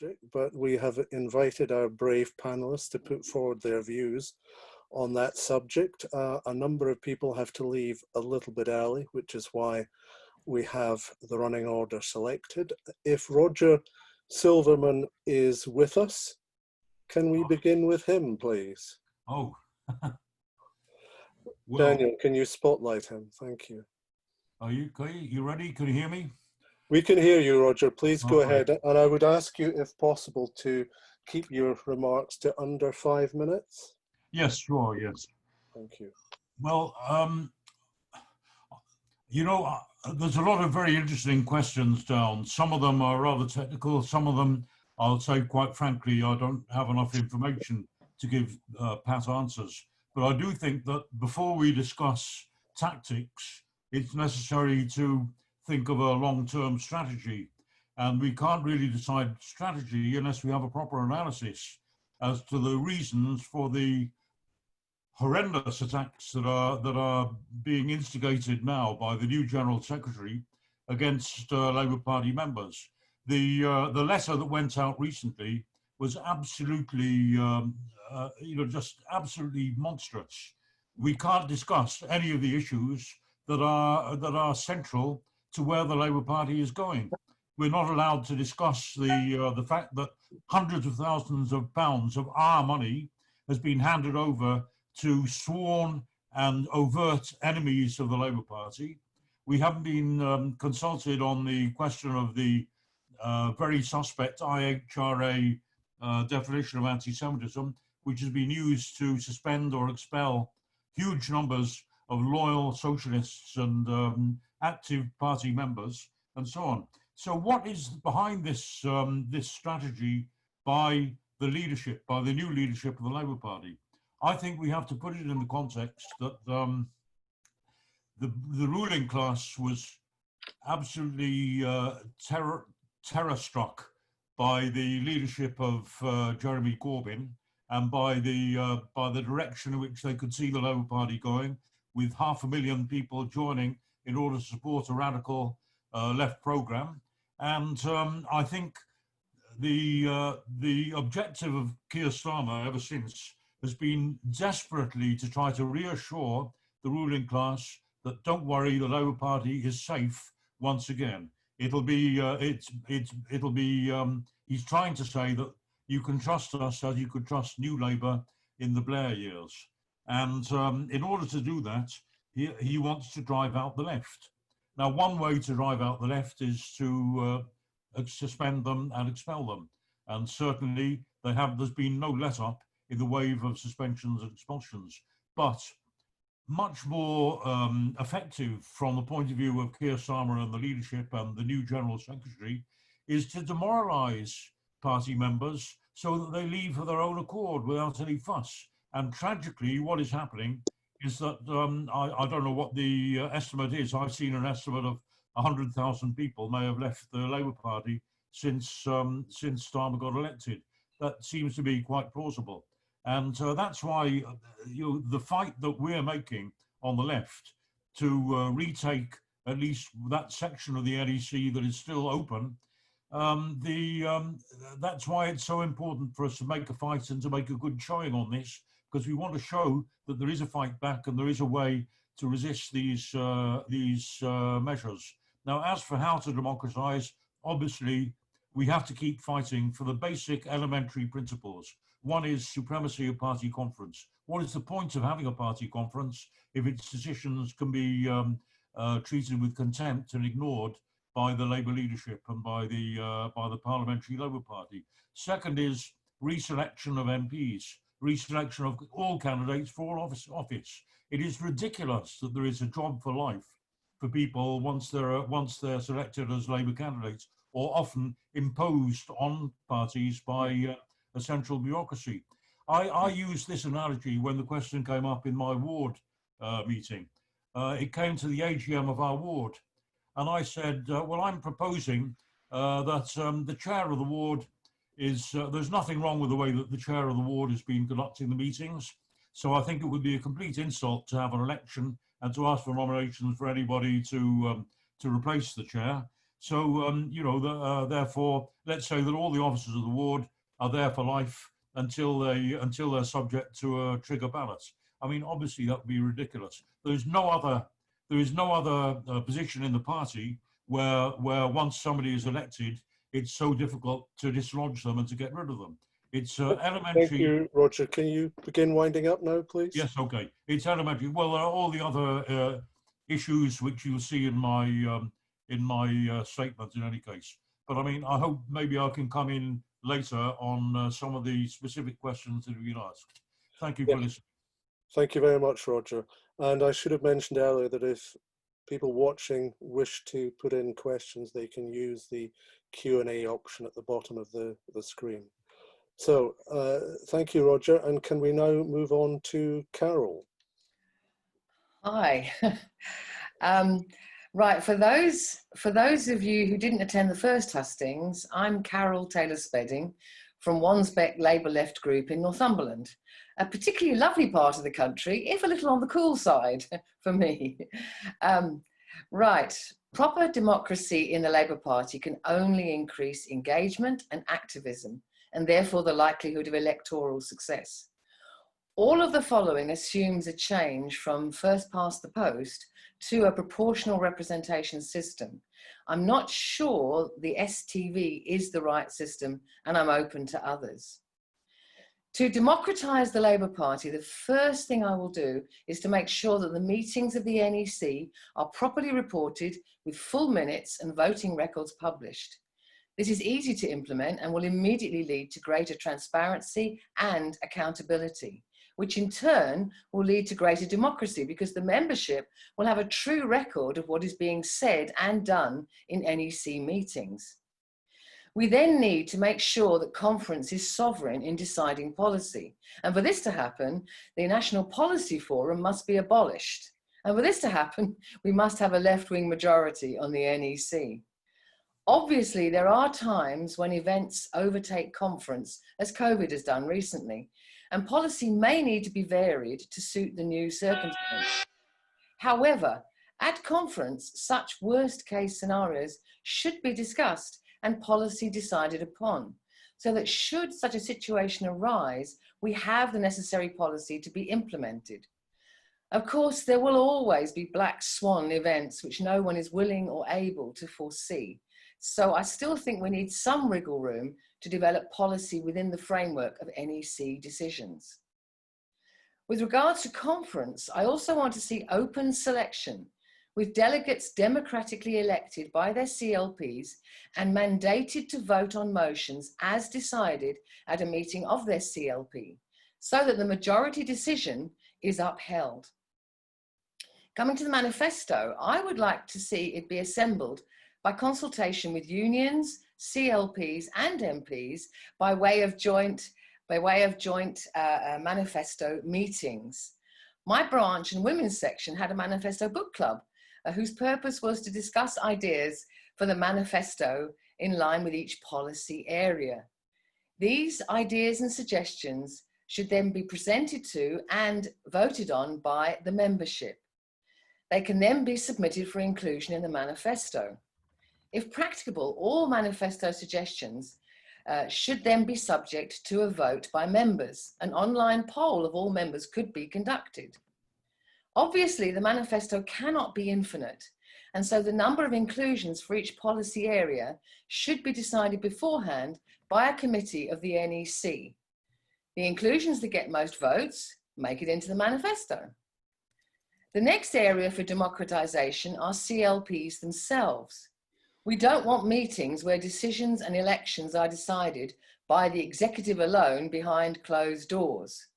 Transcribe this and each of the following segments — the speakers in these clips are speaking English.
subject, but we have invited our brave panelists to put forward their views on that subject. A number of people have to leave a little bit early, which is why we have the running order selected. If Roger Silverman is with us, can we begin with him, please? Oh. Well, Daniel, can you spotlight him? Thank you. Are you ready? Can you hear me? We can hear you, Roger. Please go Okay. ahead. And I would ask you, if possible, to keep your remarks to under 5 minutes. Yes, sure, yes. Thank you. Well, you know, there's a lot of very interesting questions down. Some of them are rather technical. Some of them, I'll say quite frankly, I don't have enough information to give pat answers. But I do think that before we discuss tactics, it's necessary to think of a long-term strategy. And we can't really decide strategy unless we have a proper analysis as to the reasons for the horrendous attacks that are being instigated now by the new General Secretary against Labour Party members. The letter that went out recently was absolutely, just absolutely monstrous. We can't discuss any of the issues that are central to where the Labour Party is going. We're not allowed to discuss the fact that hundreds of thousands of pounds of our money has been handed over to sworn and overt enemies of the Labour Party. We haven't been consulted on the question of the very suspect IHRA definition of anti-Semitism, which has been used to suspend or expel huge numbers of loyal socialists and active party members, and so on. So what is behind this, this strategy by the leadership, by the new leadership of the Labour Party? I think we have to put it in the context that the ruling class was absolutely terror-struck by the leadership of Jeremy Corbyn and by the direction in which they could see the Labour Party going, with 500,000 people joining in order to support a radical left programme. And I think the objective of Keir Starmer ever since has been desperately to try to reassure the ruling class that don't worry, the Labour Party is safe once again. It'll be, he's trying to say that you can trust us as you could trust New Labour in the Blair years. And in order to do that, he wants to drive out the left. Now, one way to drive out the left is to suspend them and expel them. And certainly there's been no let-up in the wave of suspensions and expulsions. But much more effective from the point of view of Keir Starmer and the leadership and the new General Secretary is to demoralise party members so that they leave of their own accord without any fuss. And tragically, what is happening is that, I don't know what the estimate is. I've seen an estimate of 100,000 people may have left the Labour Party since Starmer got elected. That seems to be quite plausible. And that's why the fight that we're making on the left to retake at least that section of the NEC that is still open, that's why it's so important for us to make a fight and to make a good showing on this, because we want to show that there is a fight back and there is a way to resist these measures. Now, as for how to democratise, obviously, we have to keep fighting for the basic elementary principles. One is supremacy of party conference. What is the point of having a party conference if its decisions can be treated with contempt and ignored by the Labour leadership and by the Parliamentary Labour Party? Second is reselection of MPs, reselection of all candidates for all office. It is ridiculous that there is a job for life for people once they're selected as Labour candidates, or often imposed on parties by a central bureaucracy. I used this analogy when the question came up in my ward meeting. It came to the AGM of our ward, and I said, well, I'm proposing that the chair of the ward is, there's nothing wrong with the way that the chair of the ward has been conducting the meetings. So I think it would be a complete insult to have an election and to ask for nominations for anybody to replace the chair. So, therefore, let's say that all the officers of the ward are there for life until they're subject to a trigger ballot. I mean, obviously that would be ridiculous. There is no other position in the party where once somebody is elected, it's so difficult to dislodge them and to get rid of them. It's elementary. Thank you, Roger. Can you begin winding up now, please? Yes, okay. It's elementary. Well, there are all the other issues which you'll see in my statement in any case. But I mean, I hope maybe I can come in later on some of the specific questions that have been asked. Thank you for listening. Thank you very much, Roger. And I should have mentioned earlier that if people watching wish to put in questions, they can use the Q&A option at the bottom of the screen. So thank you, Roger. And can we now move on to Carol? Hi. Right, for those of you who didn't attend the first hustings, I'm Carol Taylor-Spedding from Wansbeck Labour Left Group in Northumberland, a particularly lovely part of the country, if a little on the cool side for me. Right, proper democracy in the Labour Party can only increase engagement and activism, and therefore the likelihood of electoral success. All of the following assumes a change from first past the post to a proportional representation system. I'm not sure the STV is the right system, and I'm open to others. To democratise the Labour Party, the first thing I will do is to make sure that the meetings of the NEC are properly reported with full minutes and voting records published. This is easy to implement and will immediately lead to greater transparency and accountability, which in turn will lead to greater democracy because the membership will have a true record of what is being said and done in NEC meetings. We then need to make sure that conference is sovereign in deciding policy. And for this to happen, the National Policy Forum must be abolished. And for this to happen, we must have a left-wing majority on the NEC. Obviously, there are times when events overtake conference, as COVID has done recently, and policy may need to be varied to suit the new circumstances. However, at conference, such worst-case scenarios should be discussed and policy decided upon, so that should such a situation arise, we have the necessary policy to be implemented. Of course, there will always be black swan events which no one is willing or able to foresee. So I still think we need some wriggle room to develop policy within the framework of NEC decisions. With regards to conference, I also want to see open selection with delegates democratically elected by their CLPs and mandated to vote on motions as decided at a meeting of their CLP, so that the majority decision is upheld. Coming to the manifesto, I would like to see it be assembled by consultation with unions, CLPs and MPs by way of joint manifesto meetings. My branch and women's section had a manifesto book club whose purpose was to discuss ideas for the manifesto in line with each policy area. These ideas and suggestions should then be presented to and voted on by the membership. They can then be submitted for inclusion in the manifesto. If practicable, all manifesto suggestions should then be subject to a vote by members. An online poll of all members could be conducted. Obviously, the manifesto cannot be infinite, and so the number of inclusions for each policy area should be decided beforehand by a committee of the NEC. The inclusions that get most votes make it into the manifesto. The next area for democratisation are CLPs themselves. We don't want meetings where decisions and elections are decided by the executive alone behind closed doors.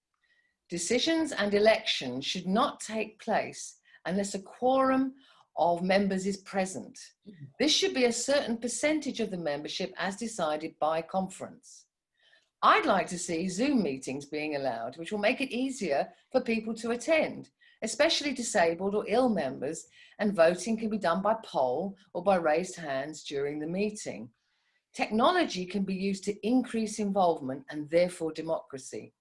Decisions and elections should not take place unless a quorum of members is present. This should be a certain percentage of the membership as decided by conference. I'd like to see Zoom meetings being allowed, which will make it easier for people to attend, especially disabled or ill members, and voting can be done by poll or by raised hands during the meeting. Technology can be used to increase involvement and therefore democracy.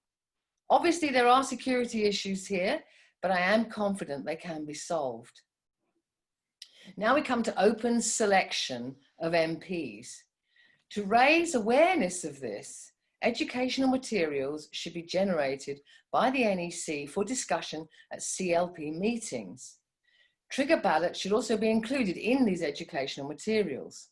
Obviously, there are security issues here, but I am confident they can be solved. Now we come to open selection of MPs. To raise awareness of this, educational materials should be generated by the NEC for discussion at CLP meetings. Trigger ballots should also be included in these educational materials.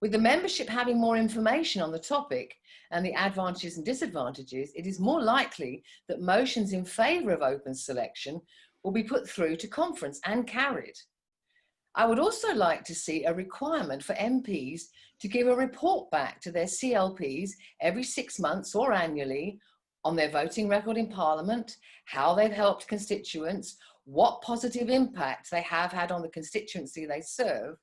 With the membership having more information on the topic and the advantages and disadvantages, it is more likely that motions in favour of open selection will be put through to conference and carried. I would also like to see a requirement for MPs to give a report back to their CLPs every 6 months or annually on their voting record in Parliament, how they've helped constituents, what positive impact they have had on the constituency they serve,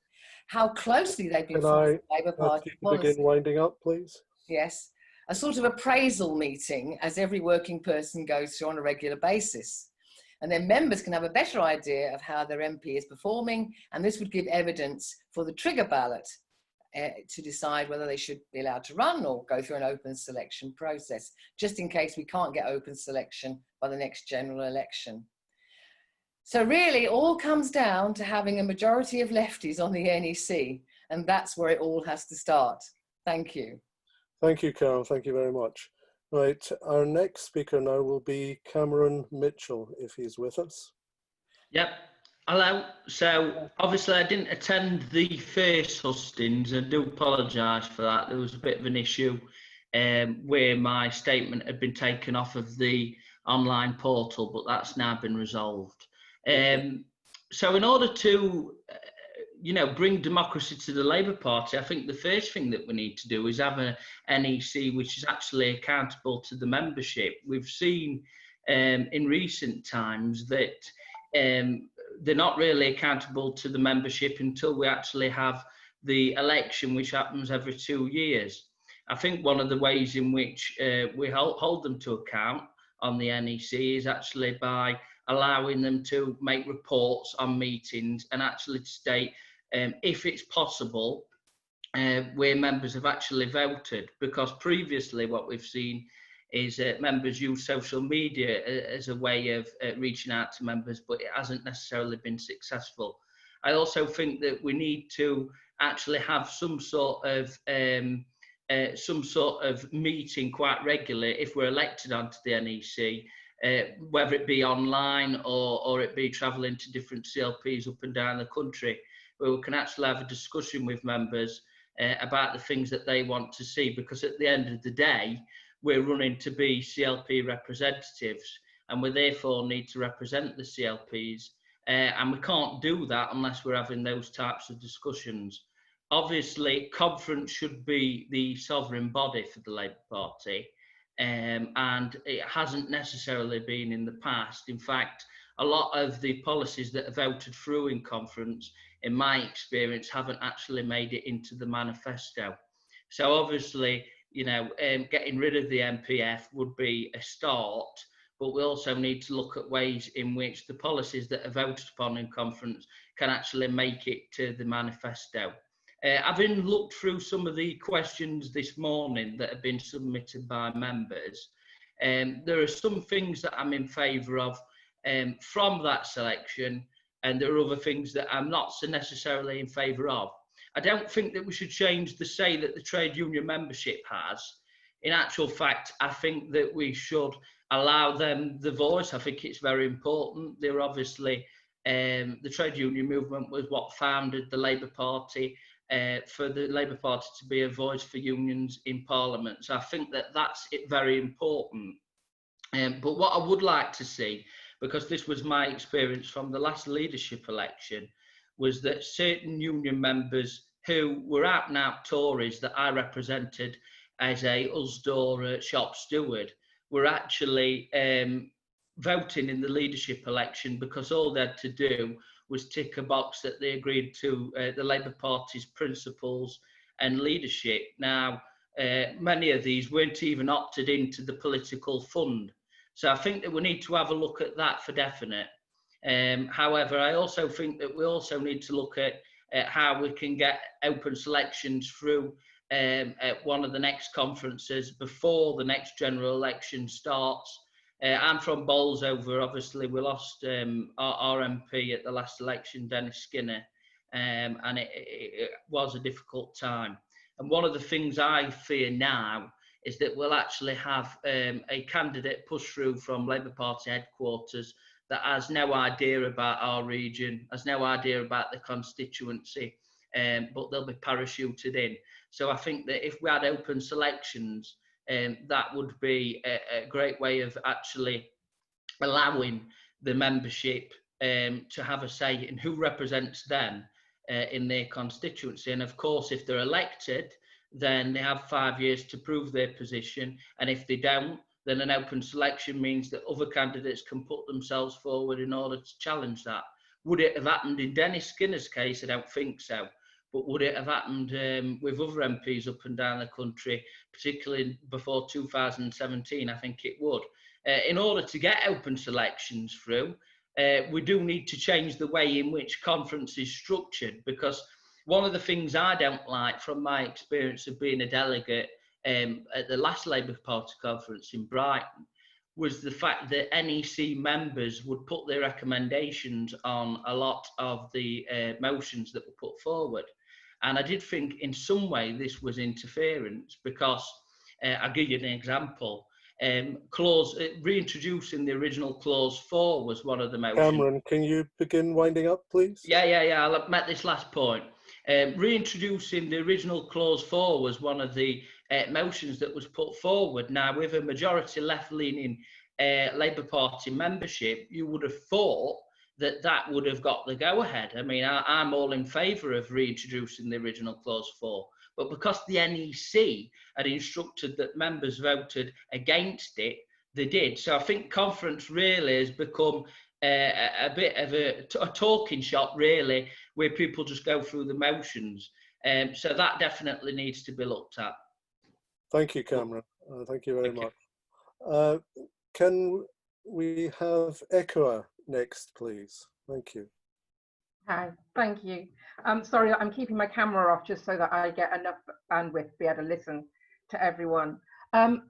how closely they've been following the Labour Party policy. Begin winding up, please? Yes, a sort of appraisal meeting as every working person goes through on a regular basis. And then members can have a better idea of how their MP is performing, and this would give evidence for the trigger ballot to decide whether they should be allowed to run or go through an open selection process, just in case we can't get open selection by the next general election. So really, it all comes down to having a majority of lefties on the NEC, and that's where it all has to start. Thank you. Thank you, Carol. Thank you very much. Right, our next speaker now will be Cameron Mitchell, if he's with us. Yep. Hello. So obviously I didn't attend the first hustings. I do apologise for that. There was a bit of an issue where my statement had been taken off of the online portal, but that's now been resolved. So in order to, bring democracy to the Labour Party, I think the first thing that we need to do is have a NEC which is actually accountable to the membership. We've seen in recent times that they're not really accountable to the membership until we actually have the election, which happens every 2 years. I think one of the ways in which we hold them to account on the NEC is actually by allowing them to make reports on meetings and actually state if it's possible where members have actually voted, because previously what we've seen is members use social media as a way of reaching out to members, but it hasn't necessarily been successful. I also think that we need to actually have some sort of meeting quite regularly if we're elected onto the NEC, whether it be online or it be travelling to different CLPs up and down the country, where we can actually have a discussion with members about the things that they want to see, because at the end of the day, we're running to be CLP representatives, and we therefore need to represent the CLPs, and we can't do that unless we're having those types of discussions. Obviously, conference should be the sovereign body for the Labour Party, and it hasn't necessarily been in the past. In fact, a lot of the policies that are voted through in conference, in my experience, haven't actually made it into the manifesto. So obviously, getting rid of the MPF would be a start, but we also need to look at ways in which the policies that are voted upon in conference can actually make it to the manifesto. Having looked through some of the questions this morning that have been submitted by members, there are some things that I'm in favour of from that selection, and there are other things that I'm not so necessarily in favour of. I don't think that we should change the say that the trade union membership has. In actual fact, I think that we should allow them the voice. I think it's very important. They're obviously, the trade union movement was what founded the Labour Party, for the Labour Party to be a voice for unions in Parliament. So I think that that's very important. But what I would like to see, because this was my experience from the last leadership election, was that certain union members who were out and out Tories that I represented as a Usdaw shop steward were actually voting in the leadership election because all they had to do was tick a box that they agreed to the Labour Party's principles and leadership. Now, many of these weren't even opted into the political fund. So I think that we need to have a look at that for definite. However, I also think that we also need to look at how we can get open selections through at one of the next conferences before the next general election starts. I'm from Bolsover. Obviously, we lost our MP at the last election, Dennis Skinner. and it was a difficult time. And one of the things I fear now is that we'll actually have a candidate pushed through from Labour Party headquarters that has no idea about our region, has no idea about the constituency, but they'll be parachuted in. So I think that if we had open selections, that would be a great way of actually allowing the membership to have a say in who represents them in their constituency. And of course, if they're elected, then they have 5 years to prove their position. And if they don't, then an open selection means that other candidates can put themselves forward in order to challenge that. Would it have happened in Dennis Skinner's case? I don't think so. But would it have happened with other MPs up and down the country, particularly before 2017? I think it would. In order to get open selections through, we do need to change the way in which conference is structured, because one of the things I don't like from my experience of being a delegate at the last Labour Party conference in Brighton was the fact that NEC members would put their recommendations on a lot of the motions that were put forward. And I did think in some way this was interference, because I'll give you an example. Reintroducing the original clause 4 was one of the motions. Cameron, can you begin winding up, please? Yeah. I'll make this last point. Reintroducing the original clause 4 was one of the motions that was put forward. Now, with a majority left-leaning Labour Party membership, you would have thought that that would have got the go-ahead. I mean, I'm all in favour of reintroducing the original clause 4. But because the NEC had instructed that members voted against it, they did. So I think conference really has become a bit of a talking shop, really, where people just go through the motions. So that definitely needs to be looked at. Thank you, Cameron. Thank you very much. Can we have Ekua next, please? Thank you. Hi, thank you. Sorry, I'm keeping my camera off just so that I get enough bandwidth to be able to listen to everyone. I'm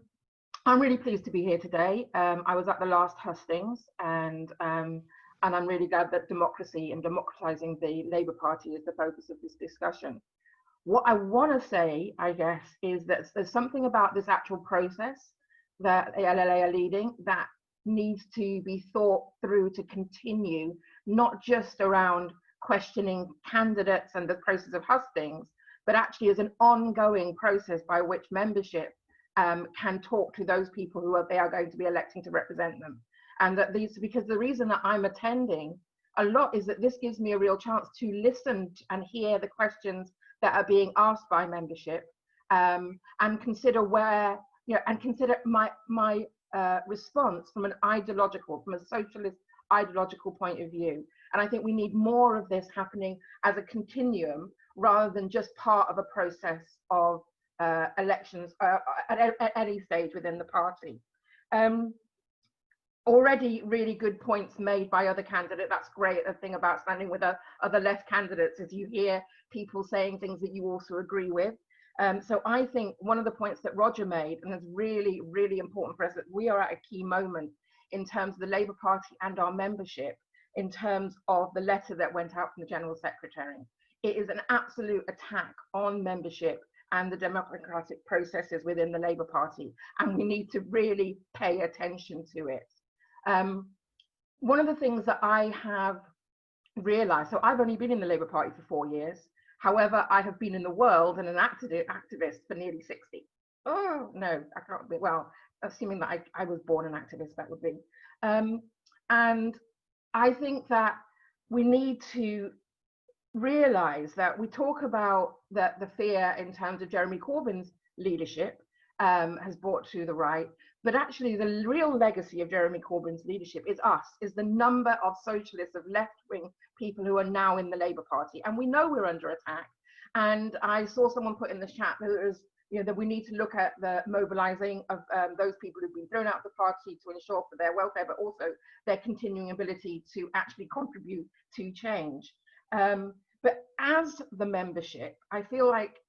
really pleased to be here today. I was at the last hustings, and I'm really glad that democracy and democratising the Labour Party is the focus of this discussion. What I want to say, I guess, is that there's something about this actual process that the LLA are leading that needs to be thought through to continue, not just around questioning candidates and the process of hustings, but actually as an ongoing process by which membership can talk to those people who they are going to be electing to represent them. And that because the reason that I'm attending a lot is that this gives me a real chance to listen and hear the questions that are being asked by membership, and consider my response from a socialist ideological point of view. And I think we need more of this happening as a continuum rather than just part of a process of elections at any stage within the party. Already really good points made by other candidates. That's great. The thing about standing with other left candidates is you hear people saying things that you also agree with. So I think one of the points that Roger made, and it's really, really important for us, that we are at a key moment in terms of the Labour Party and our membership, in terms of the letter that went out from the General Secretary. It is an absolute attack on membership and the democratic processes within the Labour Party, and we need to really pay attention to it. One of the things that I have realised, so I've only been in the Labour Party for 4 years. However, I have been in the world and an activist for nearly 60. Oh, no, I can't be, well, assuming that I was born an activist, that would be. And I think that we need to realise that we talk about that the fear in terms of Jeremy Corbyn's leadership has brought to the right, but actually the real legacy of Jeremy Corbyn's leadership is us, is the number of socialists, of left-wing people who are now in the Labour Party. And we know we're under attack. And I saw someone put in the chat that it was, that we need to look at the mobilising of those people who've been thrown out of the party to ensure for their welfare, but also their continuing ability to actually contribute to change. But as the membership, I feel like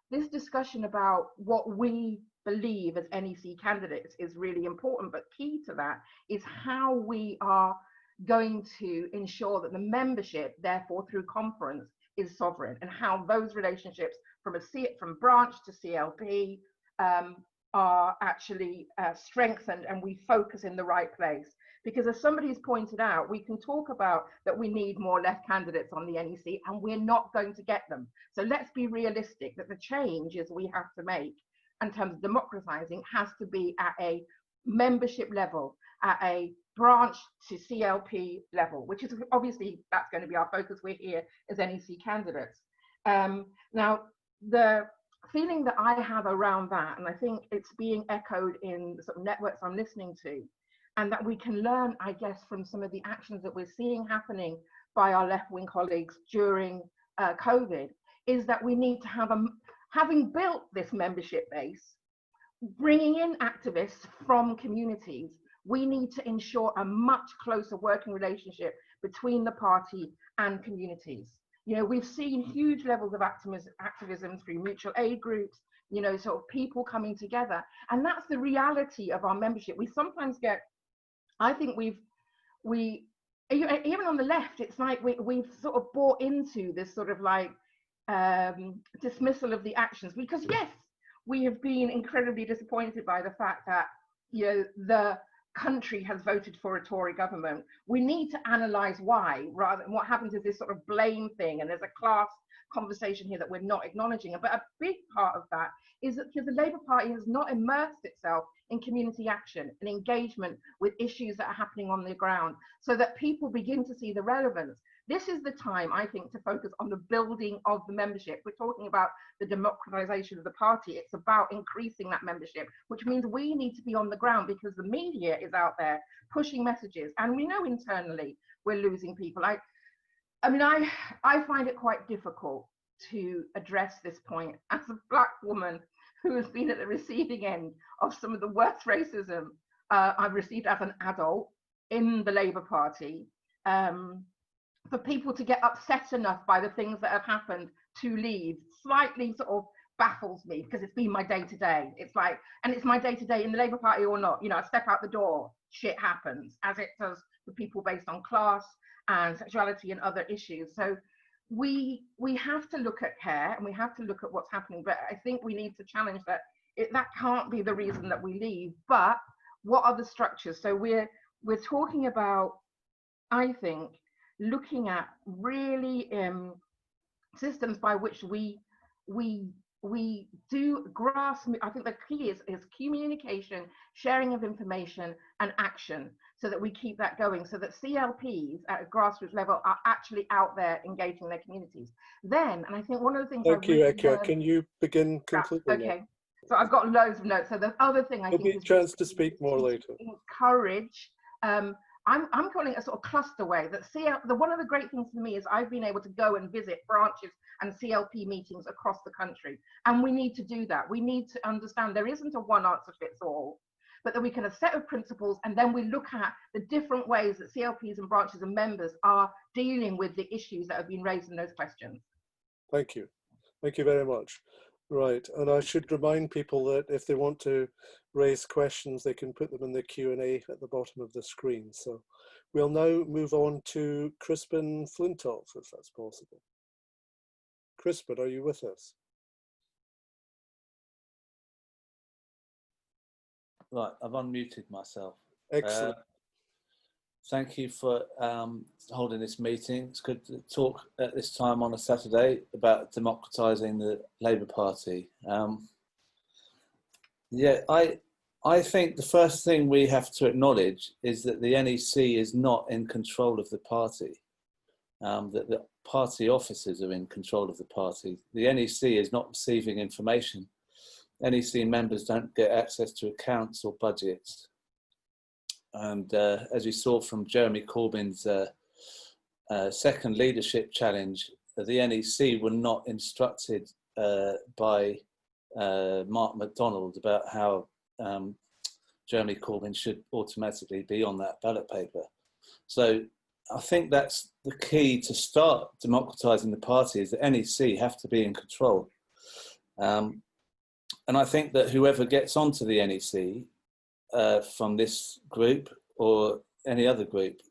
this discussion about what we believe as NEC candidates is really important, but key to that is how we are going to ensure that the membership, therefore through conference, is sovereign, and how those relationships from branch to CLP are actually strengthened, and we focus in the right place. Because as somebody's pointed out, we can talk about that we need more left candidates on the NEC, and we're not going to get them. So let's be realistic that the changes we have to make in terms of democratizing has to be at a membership level, at a branch to CLP level, which is obviously, that's going to be our focus. We're here as NEC candidates. Now, the feeling that I have around that, and I think it's being echoed in the sort of networks I'm listening to, and that we can learn, I guess, from some of the actions that we're seeing happening by our left-wing colleagues during COVID, is that we need to have having built this membership base, bringing in activists from communities, we need to ensure a much closer working relationship between the party and communities. You know, we've seen huge levels of activism through mutual aid groups, you know, sort of people coming together. And that's the reality of our membership. We sometimes get, I think even on the left, it's like we've sort of bought into this sort of like dismissal of the actions, because yes, we have been incredibly disappointed by the fact that, you know, the country has voted for a Tory government. We need to analyze why, rather than what happens is this sort of blame thing, and there's a class conversation here that we're not acknowledging. But a big part of that is that because the Labour Party has not immersed itself in community action and engagement with issues that are happening on the ground, so that people begin to see the relevance. This is the time, I think, to focus on the building of the membership. We're talking about the democratization of the party. It's about increasing that membership, which means we need to be on the ground, because the media is out there pushing messages, and we know internally we're losing people. I mean, I find it quite difficult to address this point as a Black woman who has been at the receiving end of some of the worst racism I've received as an adult in the Labour Party. For people to get upset enough by the things that have happened to leave slightly sort of baffles me, because it's been my day-to-day. It's like, and it's my day-to-day in the Labour Party or not. You know, I step out the door, shit happens, as it does for people based on class and sexuality and other issues. So we have to look at care, and we have to look at what's happening. But I think we need to challenge that. That can't be the reason that we leave. But what are the structures? So we're talking about, I think, looking at really systems by which we do grasp. I think the key is communication, sharing of information, and action, so that we keep that going, so that CLPs at a grassroots level are actually out there engaging their communities. Then, and I think one of the things. Thank you, Ekua. Can you begin completely? Okay. Now? So I've got loads of notes. So the other thing I think is a chance to speak more later. Encourage. I'm calling it a sort of cluster way. That one of the great things for me is I've been able to go and visit branches and CLP meetings across the country, and we need to do that. We need to understand there isn't a one answer fits all, but that we can have a set of principles, and then we look at the different ways that CLPs and branches and members are dealing with the issues that have been raised in those questions. Thank you. Thank you very much. Right, and I should remind people that if they want to raise questions, they can put them in the Q&A at the bottom of the screen. So we'll now move on to Crispin Flintoff, if that's possible. Crispin, are you with us? Right, I've unmuted myself. Excellent. Thank you for holding this meeting. It's good to talk at this time on a Saturday about democratising the Labour Party. Yeah, I think the first thing we have to acknowledge is that the NEC is not in control of the party, that the party officers are in control of the party. The NEC is not receiving information. NEC members don't get access to accounts or budgets. And as we saw from Jeremy Corbyn's second leadership challenge, the NEC were not instructed by Mark MacDonald about how Jeremy Corbyn should automatically be on that ballot paper. So I think that's the key to start democratising the party, is that NEC have to be in control. And I think that whoever gets onto the NEC from this group or any other group,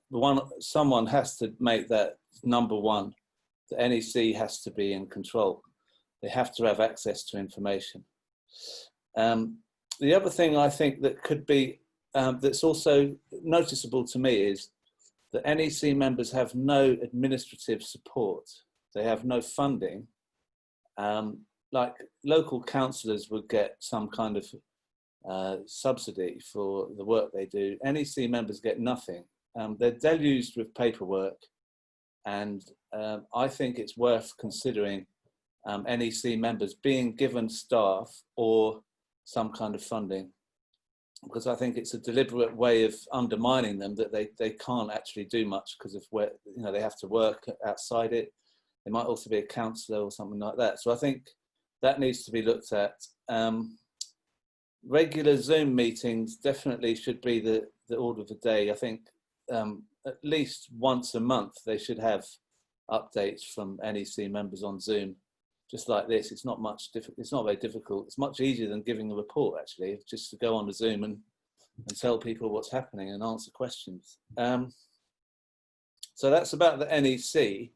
someone has to make that number one the NEC has to be in control. They have to have access to information. The other thing I think that could be, that's also noticeable to me is that NEC members have no administrative support. They have no funding. Like local councillors would get some kind of subsidy for the work they do. NEC members get nothing. They're deluged with paperwork, and I think it's worth considering NEC members being given staff or some kind of funding, because I think it's a deliberate way of undermining them, that they can't actually do much because of where, you know, they have to work outside it. They might also be a counsellor or something like that. So I think that needs to be looked at. Regular Zoom meetings definitely should be the order of the day. I think at least once a month they should have updates from NEC members on Zoom, just like this. It's not much it's not very difficult. It's much easier than giving a report, actually, just to go on to Zoom and tell people what's happening and answer questions. So that's about the NEC.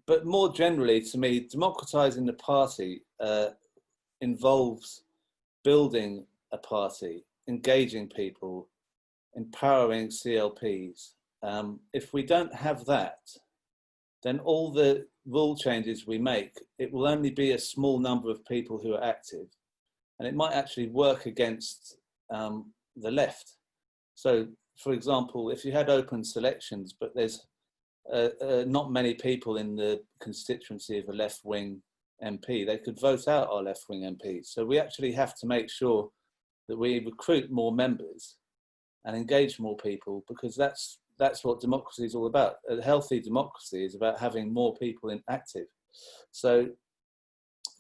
But more generally, to me, democratising the party involves building a party, engaging people, empowering CLPs. If we don't have that, then all the rule changes we make, it will only be a small number of people who are active, and it might actually work against the left. So, for example, if you had open selections, but there's not many people in the constituency of a left-wing MP, they could vote out our left-wing MPs. So we actually have to make sure that we recruit more members and engage more people, because that's what democracy is all about. A healthy democracy is about having more people active. So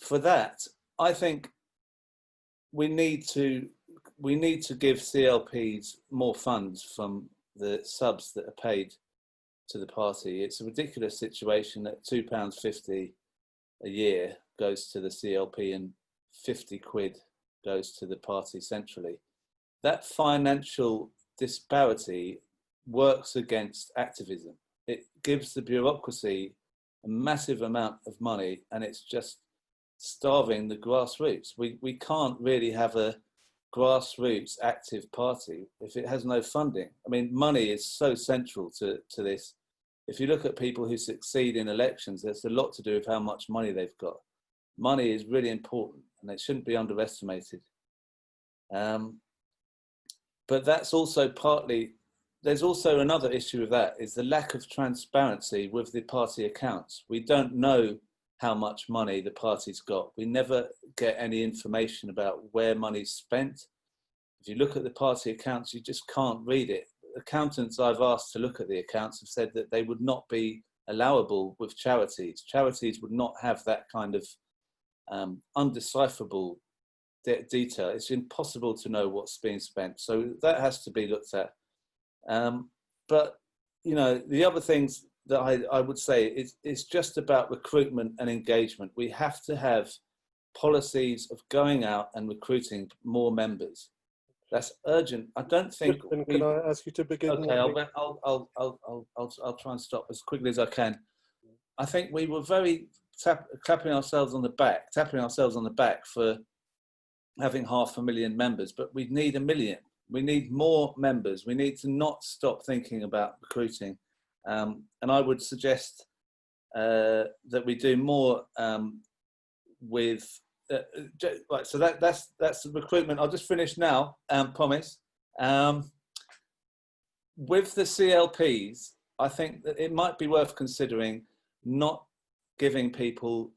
for that, I think we need to give CLPs more funds from the subs that are paid to the party. It's a ridiculous situation that £2.50 a year goes to the CLP and 50 quid goes to the party centrally. That financial disparity works against activism. It gives the bureaucracy a massive amount of money, and it's just starving the grassroots. We can't really have a grassroots active party if it has no funding. I mean, money is so central to this. If you look at people who succeed in elections, there's a lot to do with how much money they've got. Money is really important, and it shouldn't be underestimated. But that's also partly, there's also another issue with that, is the lack of transparency with the party accounts. We don't know how much money the party's got. We never get any information about where money's spent. If you look at the party accounts, you just can't read it. Accountants I've asked to look at the accounts have said that they would not be allowable with charities. Charities would not have that kind of undecipherable detail. It's impossible to know what's being spent. So that has to be looked at. But, you know, the other things that I would say is it's just about recruitment and engagement. We have to have policies of going out and recruiting more members. That's urgent. I don't think. Can I ask you to begin? Okay, I'll try and stop as quickly as I can. I think we were very tapping ourselves on the back for having 500,000 members, but we need 1 million. We need more members. We need to not stop thinking about recruiting. And I would suggest that we do more with. Right, so that's the recruitment. I'll just finish now, promise. With the CLPs, I think that it might be worth considering not giving people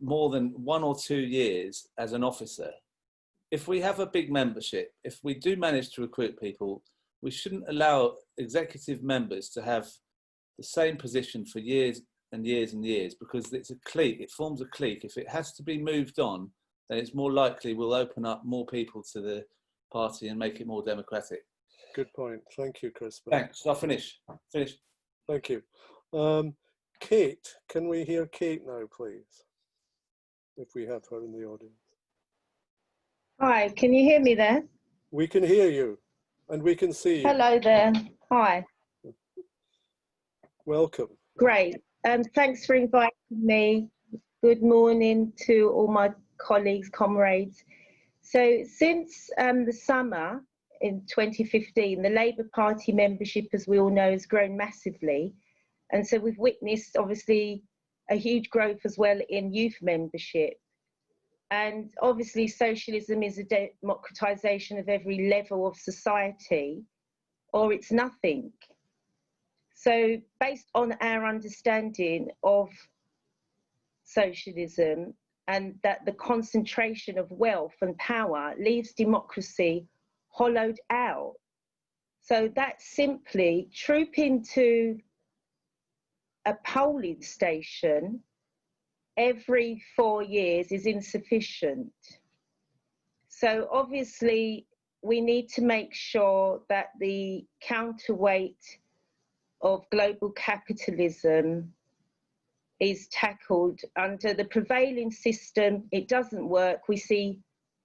more than 1 or 2 years as an officer. If we have a big membership, if we do manage to recruit people, we shouldn't allow executive members to have the same position for years and years and years, because it's a clique, it forms a clique. If it has to be moved on, then it's more likely we'll open up more people to the party and make it more democratic. Good point. Thank you, Crispin. Thanks. I'll finish. Thank you. Cate, can we hear Cate now, please? If we have her in the audience. Hi, can you hear me there? We can hear you, and we can see you. Hello there. Hi. Welcome. Great. Thanks for inviting me. Good morning to all my colleagues, comrades. So since the summer in 2015, the Labour Party membership, as we all know, has grown massively. And so we've witnessed, obviously, a huge growth as well in youth membership. And obviously, socialism is a democratisation of every level of society, or it's nothing. So based on our understanding of socialism, and that the concentration of wealth and power leaves democracy hollowed out. So that simply troop into a polling station every 4 years is insufficient. So obviously we need to make sure that the counterweight of global capitalism is tackled. Under the prevailing system, it doesn't work. We see,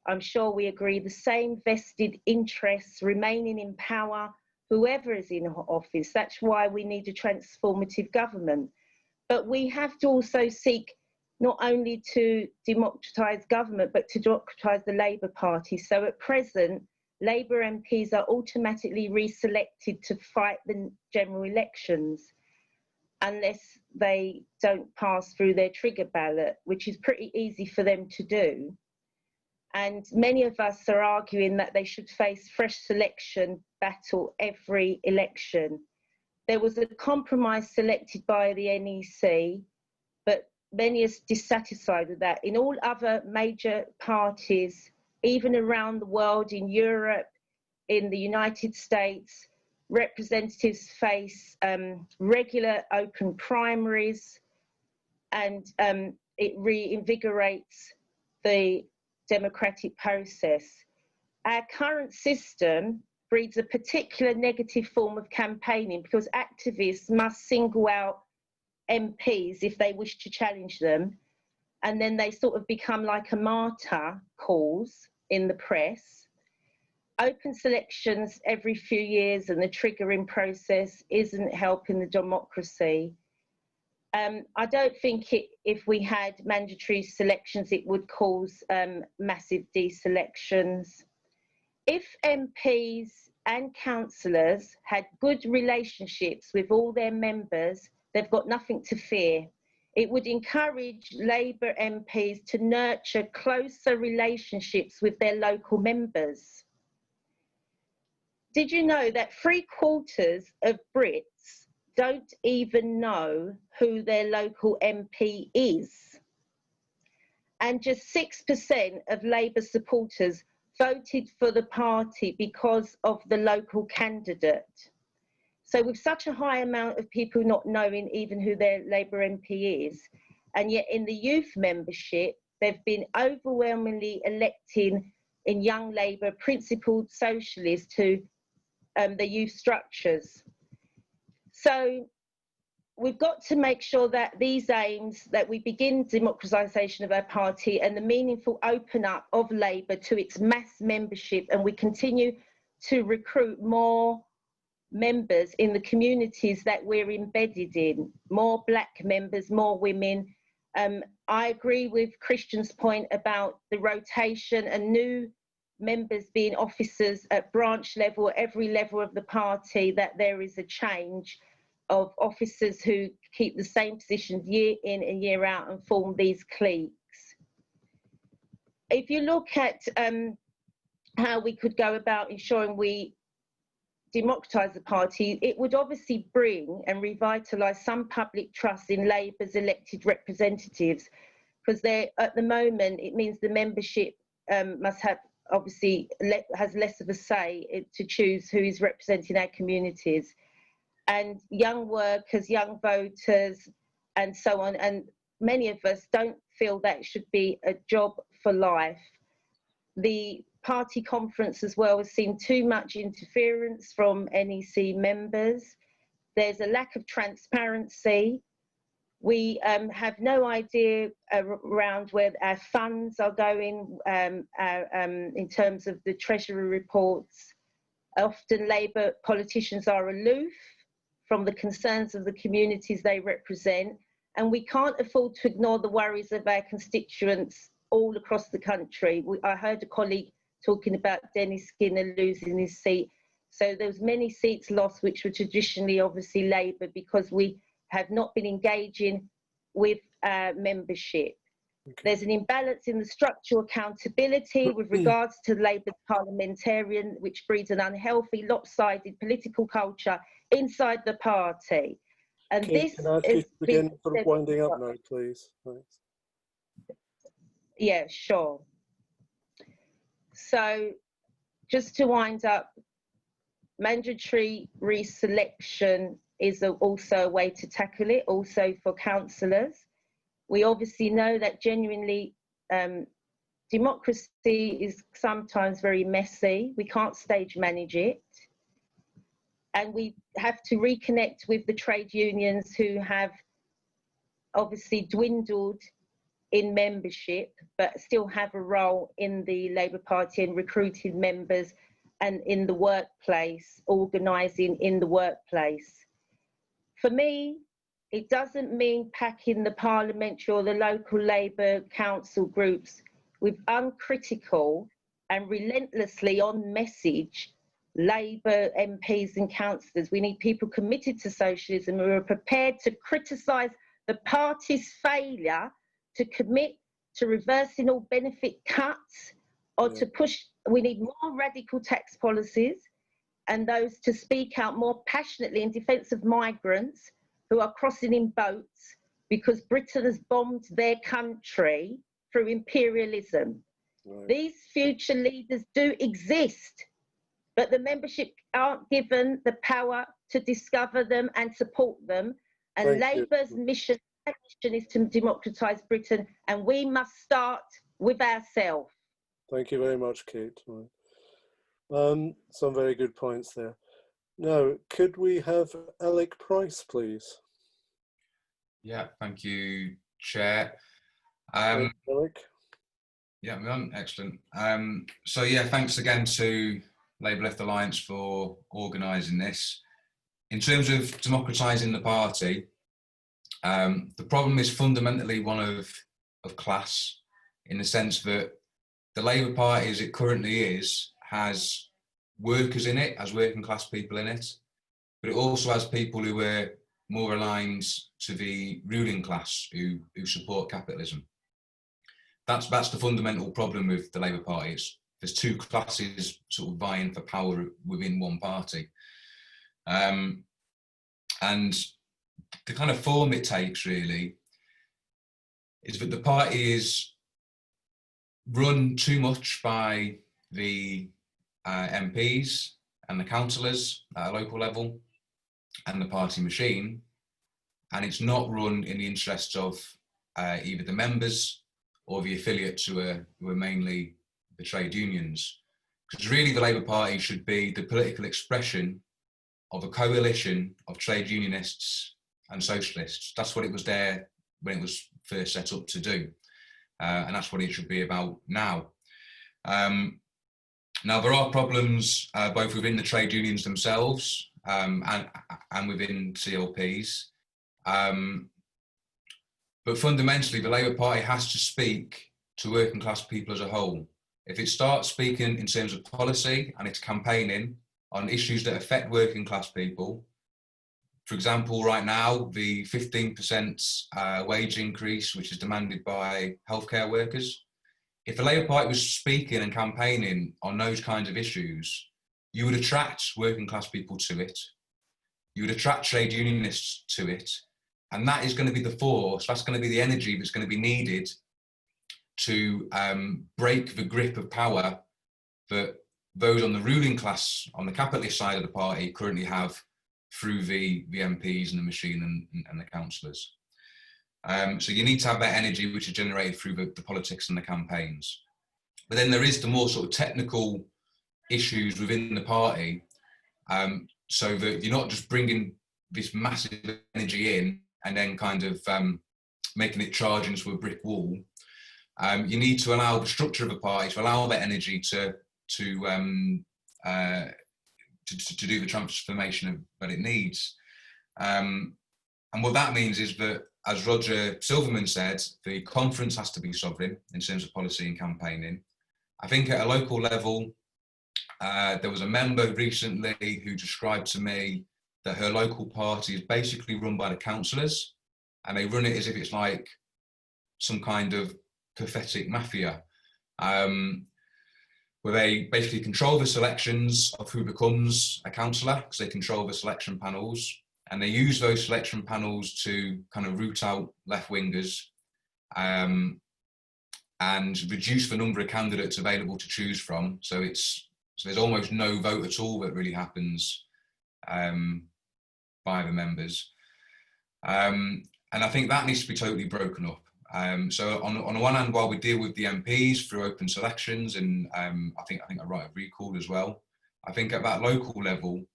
I'm sure we agree, the same vested interests remaining in power, whoever is in office. That's why we need a transformative government. But we have to also seek not only to democratise government, but to democratise the Labour Party. So at present, Labour MPs are automatically reselected to fight the general elections, unless they don't pass through their trigger ballot, which is pretty easy for them to do. And many of us are arguing that they should face fresh selection battle every election. There was a compromise selected by the NEC, but many are dissatisfied with that. In all other major parties, even around the world, in Europe, in the United States, representatives face regular open primaries, and it reinvigorates the democratic process. Our current system breeds a particular negative form of campaigning because activists must single out MPs if they wish to challenge them, and then they sort of become like a martyr cause in the press. Open selections every few years and the triggering process isn't helping the democracy. I don't think if we had mandatory selections, it would cause massive deselections. If MPs and councillors had good relationships with all their members, they've got nothing to fear. It would encourage Labour MPs to nurture closer relationships with their local members. Did you know that 3/4 of Brits don't even know who their local MP is? And just 6% of Labour supporters voted for the party because of the local candidate. So with such a high amount of people not knowing even who their Labour MP is, and yet in the youth membership, they've been overwhelmingly electing in Young Labour principled socialists to the youth structures. So we've got to make sure that these aims, that we begin democratisation of our party and the meaningful open up of Labour to its mass membership, and we continue to recruit more members in the communities that we're embedded in, more black members, more women. I agree with Christian's point about the rotation and new members being officers at branch level, every level of the party, that there is a change of officers who keep the same positions year in and year out and form these cliques. If you look at how we could go about ensuring we democratise the party, it would obviously bring and revitalise some public trust in Labour's elected representatives, because at the moment it means the membership must have, obviously has less of a say to choose who is representing our communities. And young workers, young voters, and so on, and many of us don't feel that should be a job for life. The party conference as well has seen too much interference from NEC members. There's a lack of transparency. We have no idea around where our funds are going in terms of the Treasury reports. Often Labour politicians are aloof from the concerns of the communities they represent. And we can't afford to ignore the worries of our constituents all across the country. I heard a colleague talking about Dennis Skinner losing his seat. So there was many seats lost, which were traditionally obviously Labour, because we have not been engaging with membership. Okay. There's an imbalance in the structural accountability with regards to Labour's parliamentarian, which breeds an unhealthy, lopsided political culture inside the party. And Kate, this can I ask you to begin sort of winding up now, please? Thanks. Yeah, sure. So just to wind up, mandatory reselection is also a way to tackle it, also for councillors. We obviously know that genuinely democracy is sometimes very messy. We can't stage manage it. And we have to reconnect with the trade unions who have obviously dwindled in membership, but still have a role in the Labour Party and recruiting members and in the workplace, organising in the workplace. For me, it doesn't mean packing the parliamentary or the local Labour council groups with uncritical and relentlessly on message Labour MPs and councillors. We need people committed to socialism who are prepared to criticise the party's failure to commit to reversing all benefit cuts or to push. We need more radical tax policies and those to speak out more passionately in defence of migrants who are crossing in boats because Britain has bombed their country through imperialism. Right. These future leaders do exist, but the membership aren't given the power to discover them and support them. And Labour's mission is to democratise Britain, and we must start with ourselves. Thank you very much, Kate. Some very good points there. Now, could we have Alec Price, please? Yeah, thank you, Chair. Alec? Yeah, excellent. So yeah, thanks again to Labour Left Alliance for organising this. In terms of democratising the party, the problem is fundamentally one of class, in the sense that the Labour Party, as it currently is, has workers in it, has working class people in it, but it also has people who are more aligned to the ruling class who support capitalism. That's the fundamental problem with the Labour Party. There's two classes sort of vying for power within one party. And the kind of form it takes really is that the party is run too much by the MPs and the councillors at a local level and the party machine, and it's not run in the interests of either the members or the affiliates who are mainly the trade unions. Because really the Labour Party should be the political expression of a coalition of trade unionists and socialists. That's what it was there when it was first set up to do. And that's what it should be about now. Now, there are problems both within the trade unions themselves and within CLPs. But fundamentally, the Labour Party has to speak to working class people as a whole. If it starts speaking in terms of policy and it's campaigning on issues that affect working class people, for example, right now, the 15% wage increase, which is demanded by healthcare workers, if the Labour Party was speaking and campaigning on those kinds of issues, you would attract working class people to it. You would attract trade unionists to it. And that is going to be the force, that's going to be the energy that's going to be needed to break the grip of power that those on the ruling class, on the capitalist side of the party, currently have through the MPs and the machine and the councillors. So you need to have that energy which is generated through the politics and the campaigns. But then there is the more sort of technical issues within the party, so that you're not just bringing this massive energy in and then kind of making it charge into a brick wall. You need to allow the structure of a party to allow that energy to do the transformation that it needs. And what that means is that, as Roger Silverman said, the conference has to be sovereign in terms of policy and campaigning. I think at a local level, there was a member recently who described to me that her local party is basically run by the councillors, and they run it as if it's like some kind of pathetic mafia, where they basically control the selections of who becomes a councillor, because they control the selection panels, and they use those selection panels to kind of root out left-wingers and reduce the number of candidates available to choose from. So there's almost no vote at all that really happens by the members. And I think that needs to be totally broken up. So on the one hand, while we deal with the MPs through open selections, and I think a right of recall as well, I think at that local level,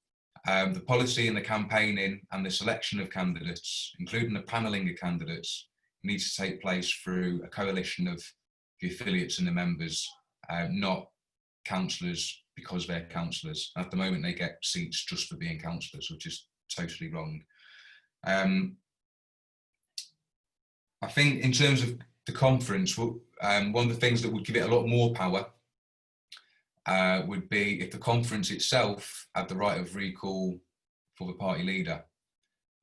the policy and the campaigning and the selection of candidates, including the panelling of candidates, needs to take place through a coalition of the affiliates and the members, not councillors because they're councillors. At the moment, they get seats just for being councillors, which is totally wrong. I think in terms of the conference, one of the things that would give it a lot more power would be if the conference itself had the right of recall for the party leader.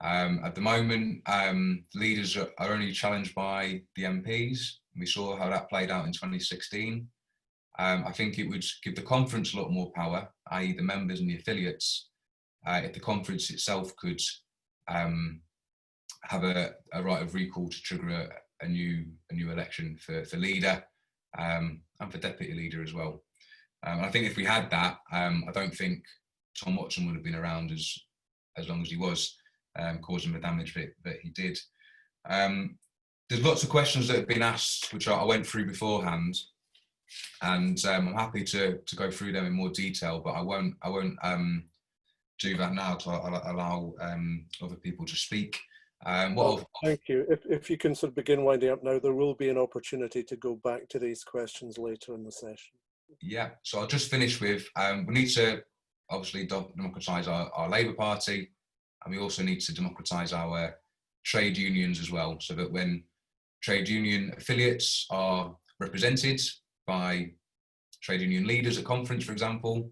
At the moment, leaders are only challenged by the MPs. We saw how that played out in 2016. I think it would give the conference a lot more power, i.e. the members and the affiliates, if the conference itself could have a right of recall to trigger a new election for leader and for deputy leader as well. I think if we had that, I don't think Tom Watson would have been around as long as he was, causing the damage that he did. There's lots of questions that have been asked, which I went through beforehand, and I'm happy to go through them in more detail, but I won't do that now to allow other people to speak. Thank you. If you can sort of begin winding up now, there will be an opportunity to go back to these questions later in the session. Yeah, so I'll just finish with, we need to obviously democratise our Labour Party, and we also need to democratise our trade unions as well, so that when trade union affiliates are represented by trade union leaders at conference, for example,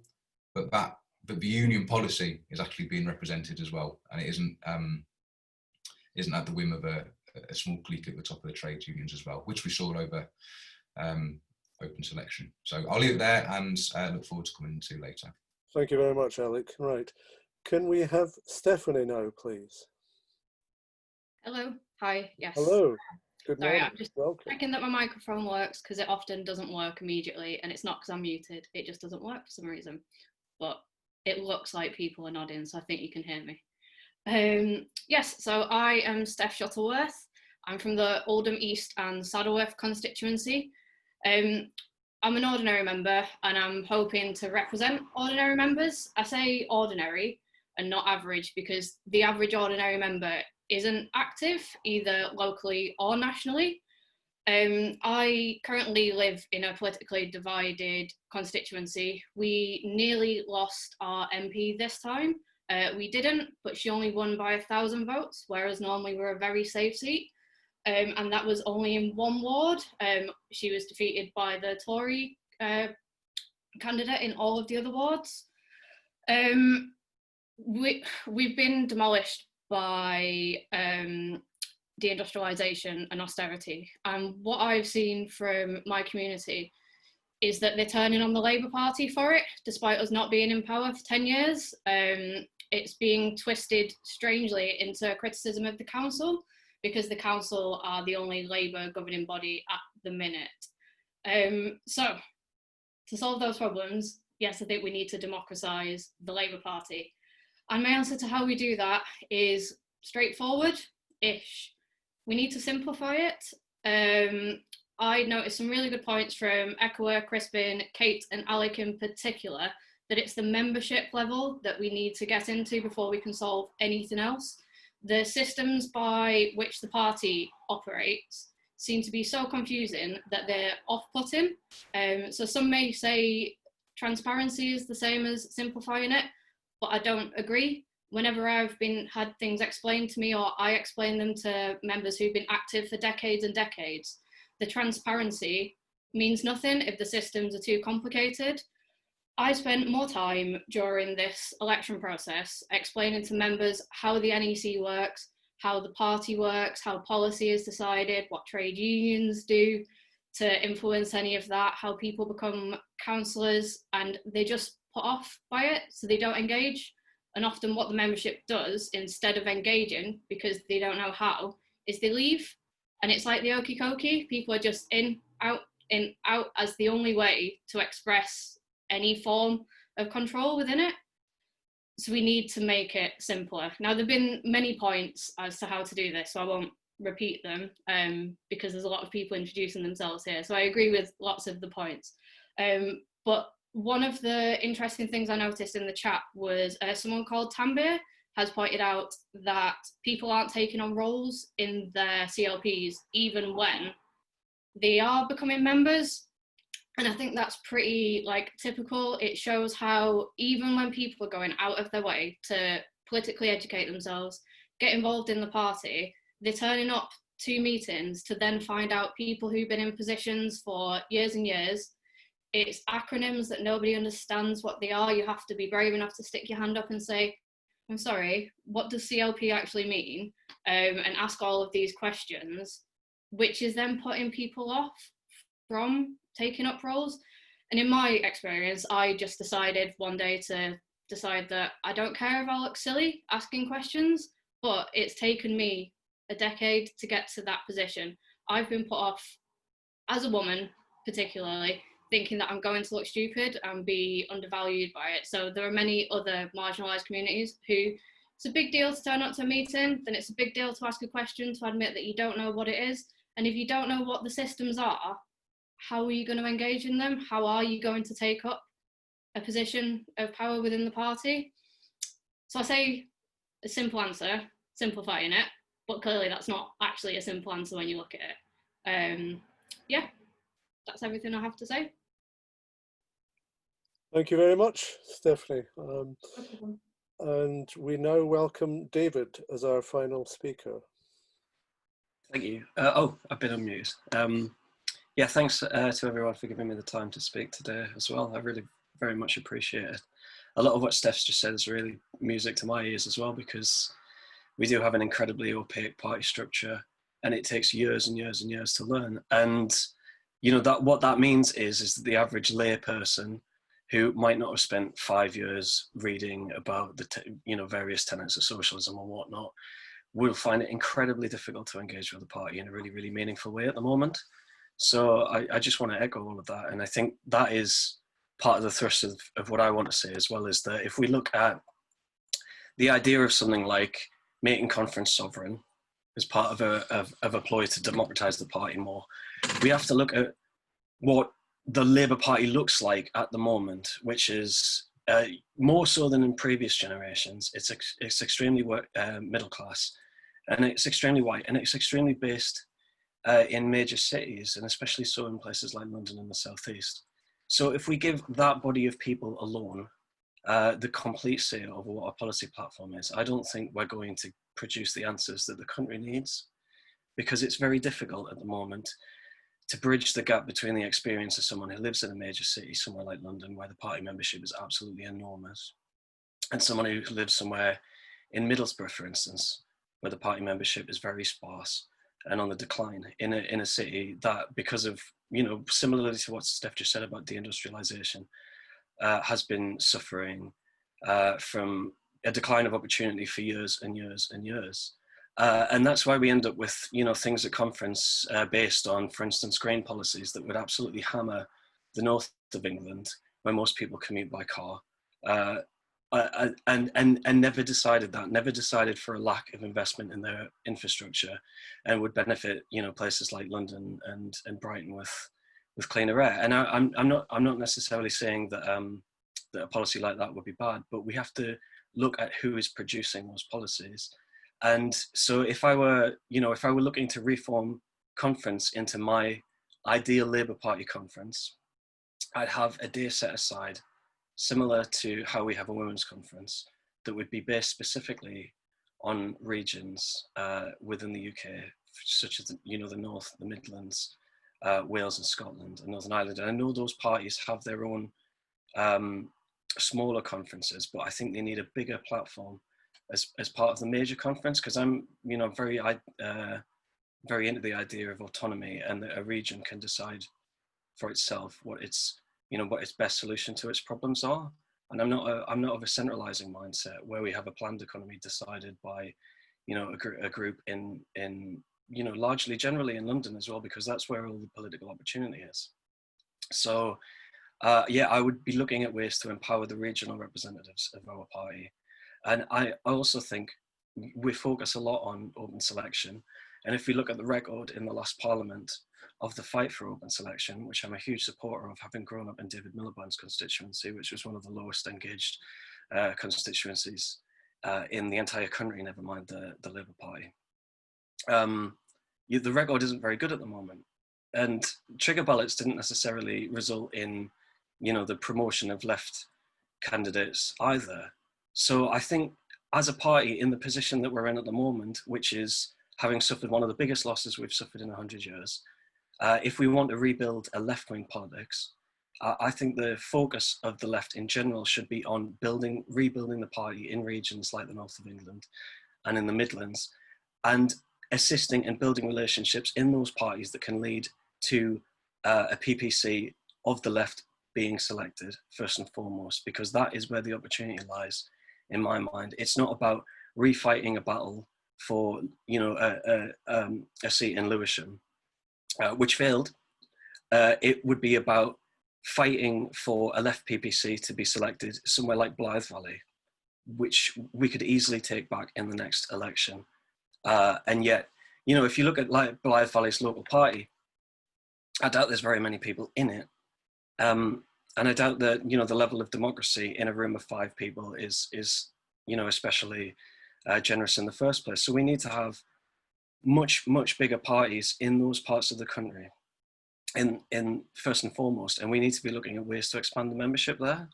but the union policy is actually being represented as well, and it isn't at the whim of a small clique at the top of the trade unions as well, which we saw over open selection. So I'll leave it there and look forward to coming to later. Thank you very much, Alec. Right. Can we have Stephanie now, please? Hello. Hi. Yes. Hello. Good Sorry, morning. I'm just Welcome. checking that my microphone works, because it often doesn't work immediately, and it's not because I'm muted. It just doesn't work for some reason. But it looks like people are nodding, so I think you can hear me. Yes, so I am Steph Shuttleworth. I'm from the Oldham East and Saddleworth constituency. I'm an ordinary member, and I'm hoping to represent ordinary members. I say ordinary and not average, because the average ordinary member isn't active either locally or nationally. I currently live in a politically divided constituency. We nearly lost our MP this time. We didn't, but she only won by 1,000 votes, whereas normally we're a very safe seat. And that was only in one ward. She was defeated by the Tory candidate in all of the other wards. We've been demolished by deindustrialisation and austerity. And what I've seen from my community is that they're turning on the Labour Party for it, despite us not being in power for 10 years. It's being twisted strangely into criticism of the council, because the council are the only Labour governing body at the minute. So to solve those problems, yes, I think we need to democratise the Labour Party. And my answer to how we do that is straightforward-ish. We need to simplify it. I noticed some really good points from Ekua, Crispin, Cate and Alec in particular, that it's the membership level that we need to get into before we can solve anything else. The systems by which the party operates seem to be so confusing that they're off-putting. So some may say transparency is the same as simplifying it, but I don't agree. whenever I've had things explained to me, or I explain them to members who've been active for decades and decades, the transparency means nothing if the systems are too complicated. I spent more time during this election process explaining to members how the NEC works, how the party works, how policy is decided, what trade unions do to influence any of that, how people become councillors, and they just put off by it, so they don't engage. And often what the membership does, instead of engaging, because they don't know how, is they leave. And it's like the okie dokie, people are just in, out, as the only way to express any form of control within it. So we need to make it simpler. Now, there have been many points as to how to do this, so I won't repeat them because there's a lot of people introducing themselves here. So I agree with lots of the points. But one of the interesting things I noticed in the chat was someone called Tambir has pointed out that people aren't taking on roles in their CLPs even when they are becoming members. And I think that's pretty typical. It shows how even when people are going out of their way to politically educate themselves, get involved in the party, they're turning up to meetings to then find out people who've been in positions for years and years. It's acronyms that nobody understands what they are. You have to be brave enough to stick your hand up and say, I'm sorry, what does CLP actually mean? And ask all of these questions, which is then putting people off from taking up roles. And in my experience, I just decided one day to decide that I don't care if I look silly asking questions, but it's taken me a decade to get to that position. I've been put off, as a woman particularly, thinking that I'm going to look stupid and be undervalued by it. So there are many other marginalised communities who it's a big deal to turn up to a meeting, then it's a big deal to ask a question, to admit that you don't know what it is. And if you don't know what the systems are, how are you going to engage in them? How are you going to take up a position of power within the party? So I say a simple answer, simplifying it, but clearly that's not actually a simple answer when you look at it. Yeah, that's everything I have to say. Thank you very much, Stephanie. And we now welcome David as our final speaker. Thank you. Oh, I've been unmuted. Yeah, thanks to everyone for giving me the time to speak today as well. I really very much appreciate it. A lot of what Steph's just said is really music to my ears as well, because we do have an incredibly opaque party structure and it takes years and years and years to learn. And you know, that what that means is that the average lay person who might not have spent 5 years reading about the various tenets of socialism and whatnot will find it incredibly difficult to engage with the party in a really, really meaningful way at the moment. So I just want to echo all of that. And I think that is part of the thrust of what I want to say as well, is that if we look at the idea of something like making conference sovereign as part of a ploy to democratise the party more, we have to look at what the Labour Party looks like at the moment, which is more so than in previous generations. It's extremely middle class, and it's extremely white, and it's extremely based in major cities, and especially so in places like London and the southeast. So if we give that body of people alone the complete say over what our policy platform is, I don't think we're going to produce the answers that the country needs, because it's very difficult at the moment to bridge the gap between the experience of someone who lives in a major city, somewhere like London, where the party membership is absolutely enormous, and someone who lives somewhere in Middlesbrough, for instance, where the party membership is very sparse and on the decline, in a city that, because of, similarly to what Steph just said about deindustrialization, has been suffering from a decline of opportunity for years and years and years. And that's why we end up with, things at conference based on, for instance, grain policies that would absolutely hammer the north of England, where most people commute by car, and never decided for a lack of investment in their infrastructure, and would benefit, places like London and Brighton with cleaner air. And I'm not necessarily saying that that a policy like that would be bad, but we have to look at who is producing those policies. And so if I were looking to reform conference into my ideal Labour Party conference, I'd have a day set aside, similar to how we have a women's conference, that would be based specifically on regions within the UK, such as the North, the Midlands, Wales and Scotland and Northern Ireland. And I know those parties have their own smaller conferences, but I think they need a bigger platform as part of the major conference, because I'm very into the idea of autonomy, and that a region can decide for itself what its best solution to its problems are. And I'm not of a centralizing mindset where we have a planned economy decided by a group in largely generally in London as well, because that's where all the political opportunity is. So I would be looking at ways to empower the regional representatives of our party. And I also think we focus a lot on open selection. And if we look at the record in the last parliament of the fight for open selection, which I'm a huge supporter of, having grown up in David Miliband's constituency, which was one of the lowest engaged constituencies in the entire country, never mind the Labour Party. The record isn't very good at the moment. And trigger ballots didn't necessarily result in, the promotion of left candidates either. So I think as a party in the position that we're in at the moment, which is having suffered one of the biggest losses we've suffered in 100 years, if we want to rebuild a left-wing politics, I think the focus of the left in general should be on rebuilding the party in regions like the north of England and in the Midlands, and assisting and building relationships in those parties that can lead to a PPC of the left being selected first and foremost, because that is where the opportunity lies in my mind. It's not about refighting a battle for a seat in Lewisham, which failed. It would be about fighting for a left PPC to be selected somewhere like Blythe Valley, which we could easily take back in the next election. And yet, if you look at Blythe Valley's local party, I doubt there's very many people in it. And I doubt that, the level of democracy in a room of 5 people is especially generous in the first place. So we need to have much bigger parties in those parts of the country, in first and foremost, and we need to be looking at ways to expand the membership there.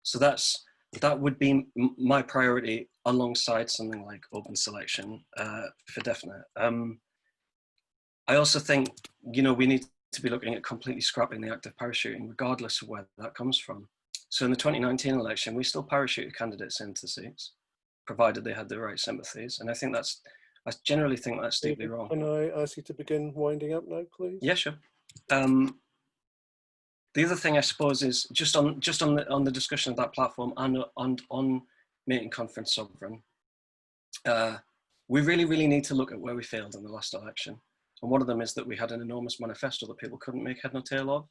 So that would be my priority, alongside something like open selection, for definite. I also think we need to be looking at completely scrapping the act of parachuting, regardless of where that comes from. So in the 2019 election, we still parachuted candidates into seats, provided they had the right sympathies. And I generally think that's deeply wrong. Can I ask you to begin winding up now, please? Yeah, sure. The other thing, I suppose, is just on the discussion of that platform and on making conference sovereign. We really need to look at where we failed in the last election. And one of them is that we had an enormous manifesto that people couldn't make head nor tail of.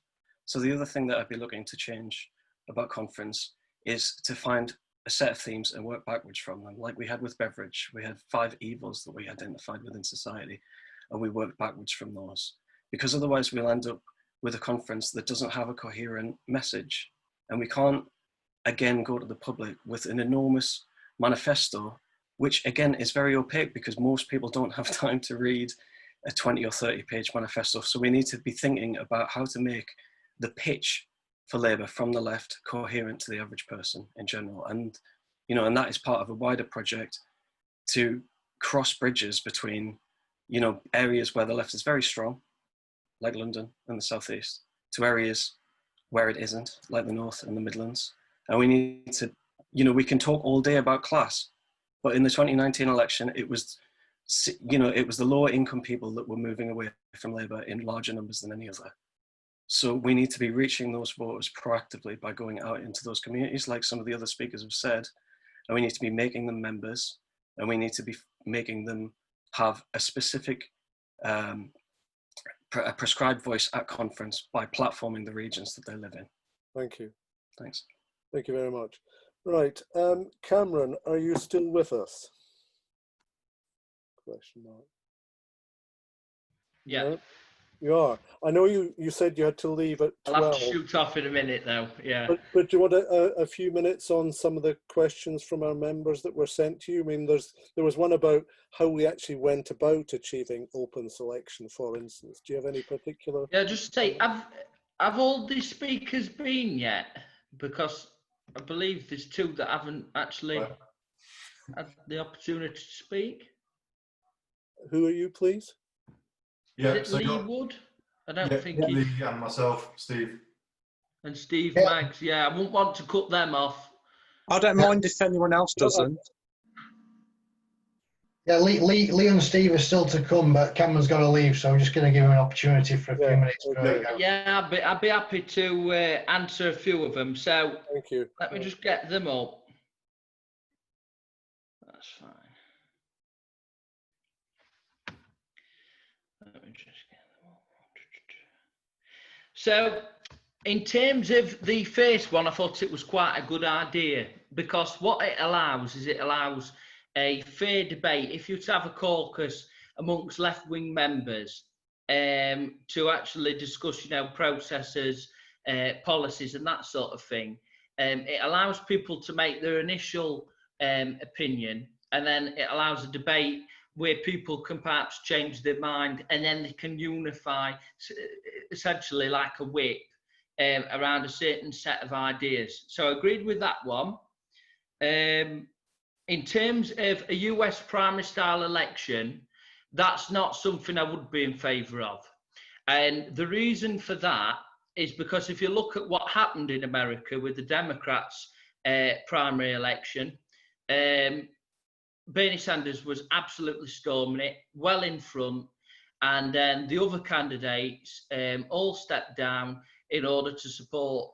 So the other thing that I'd be looking to change about conference is to find a set of themes and work backwards from them. Like we had with beverage, we had 5 evils that we identified within society, and we worked backwards from those. Because otherwise we'll end up with a conference that doesn't have a coherent message. And we can't, again, go to the public with an enormous manifesto, which again is very opaque because most people don't have time to read a 20 or 30 page manifesto. So we need to be thinking about how to make the pitch for Labour from the left coherent to the average person in general. And, and that is part of a wider project to cross bridges between, areas where the left is very strong, like London and the Southeast, to areas where it isn't, like the North and the Midlands. And we need to, we can talk all day about class, but in the 2019 election, it was the lower income people that were moving away from Labour in larger numbers than any other. So we need to be reaching those voters proactively by going out into those communities, like some of the other speakers have said, and we need to be making them members, and we need to be making them have a specific a prescribed voice at conference by platforming the regions that they live in. Thank you. Thanks. Thank you very much. Right, Cameron, are you still with us? Question mark. Yeah. No? You are. I know you said you had to leave at 12. I'll have to shoot off in a minute though, yeah. But do you want a few minutes on some of the questions from our members that were sent to you? I mean, there was one about how we actually went about achieving open selection, for instance. Do you have any particular? Yeah, just say, have all the speakers been yet? Because I believe there's 2 that haven't actually. had the opportunity to speak? Who are you, please? Yeah, Is it Lee Wood? I don't think he's... Lee and myself, Steve. And Steve Maggs, yeah, I wouldn't want to cut them off. I don't mind if anyone else doesn't. Yeah, Lee and Steve are still to come, but Cameron's got to leave, so I'm just going to give him an opportunity for a few minutes. Okay. Yeah, I'd be happy to answer a few of them. So thank you. Let me just get them up. That's fine. Let me just get them up. So, in terms of the first one, I thought it was quite a good idea, because what it allows is it allows a fair debate. If you have a caucus amongst left-wing members to actually discuss, processes, policies and that sort of thing, it allows people to make their initial opinion, and then it allows a debate where people can perhaps change their mind, and then they can unify, essentially like a whip, around a certain set of ideas. So I agreed with that one. In terms of a US primary style election, that's not something I would be in favour of. And the reason for that is because if you look at what happened in America with the Democrats' primary election, Bernie Sanders was absolutely storming it, well in front, and then the other candidates all stepped down in order to support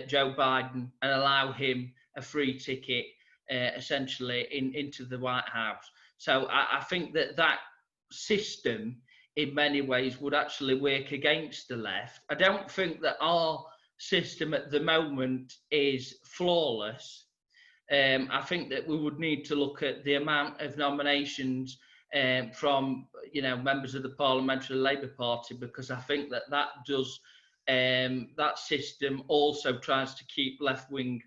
Joe Biden and allow him a free ticket, essentially, into the White House. So I think that system, in many ways, would actually work against the left. I don't think that our system at the moment is flawless. I think that we would need to look at the amount of nominations from, members of the Parliamentary Labour Party, because I think that does, that system also tries to keep left-wing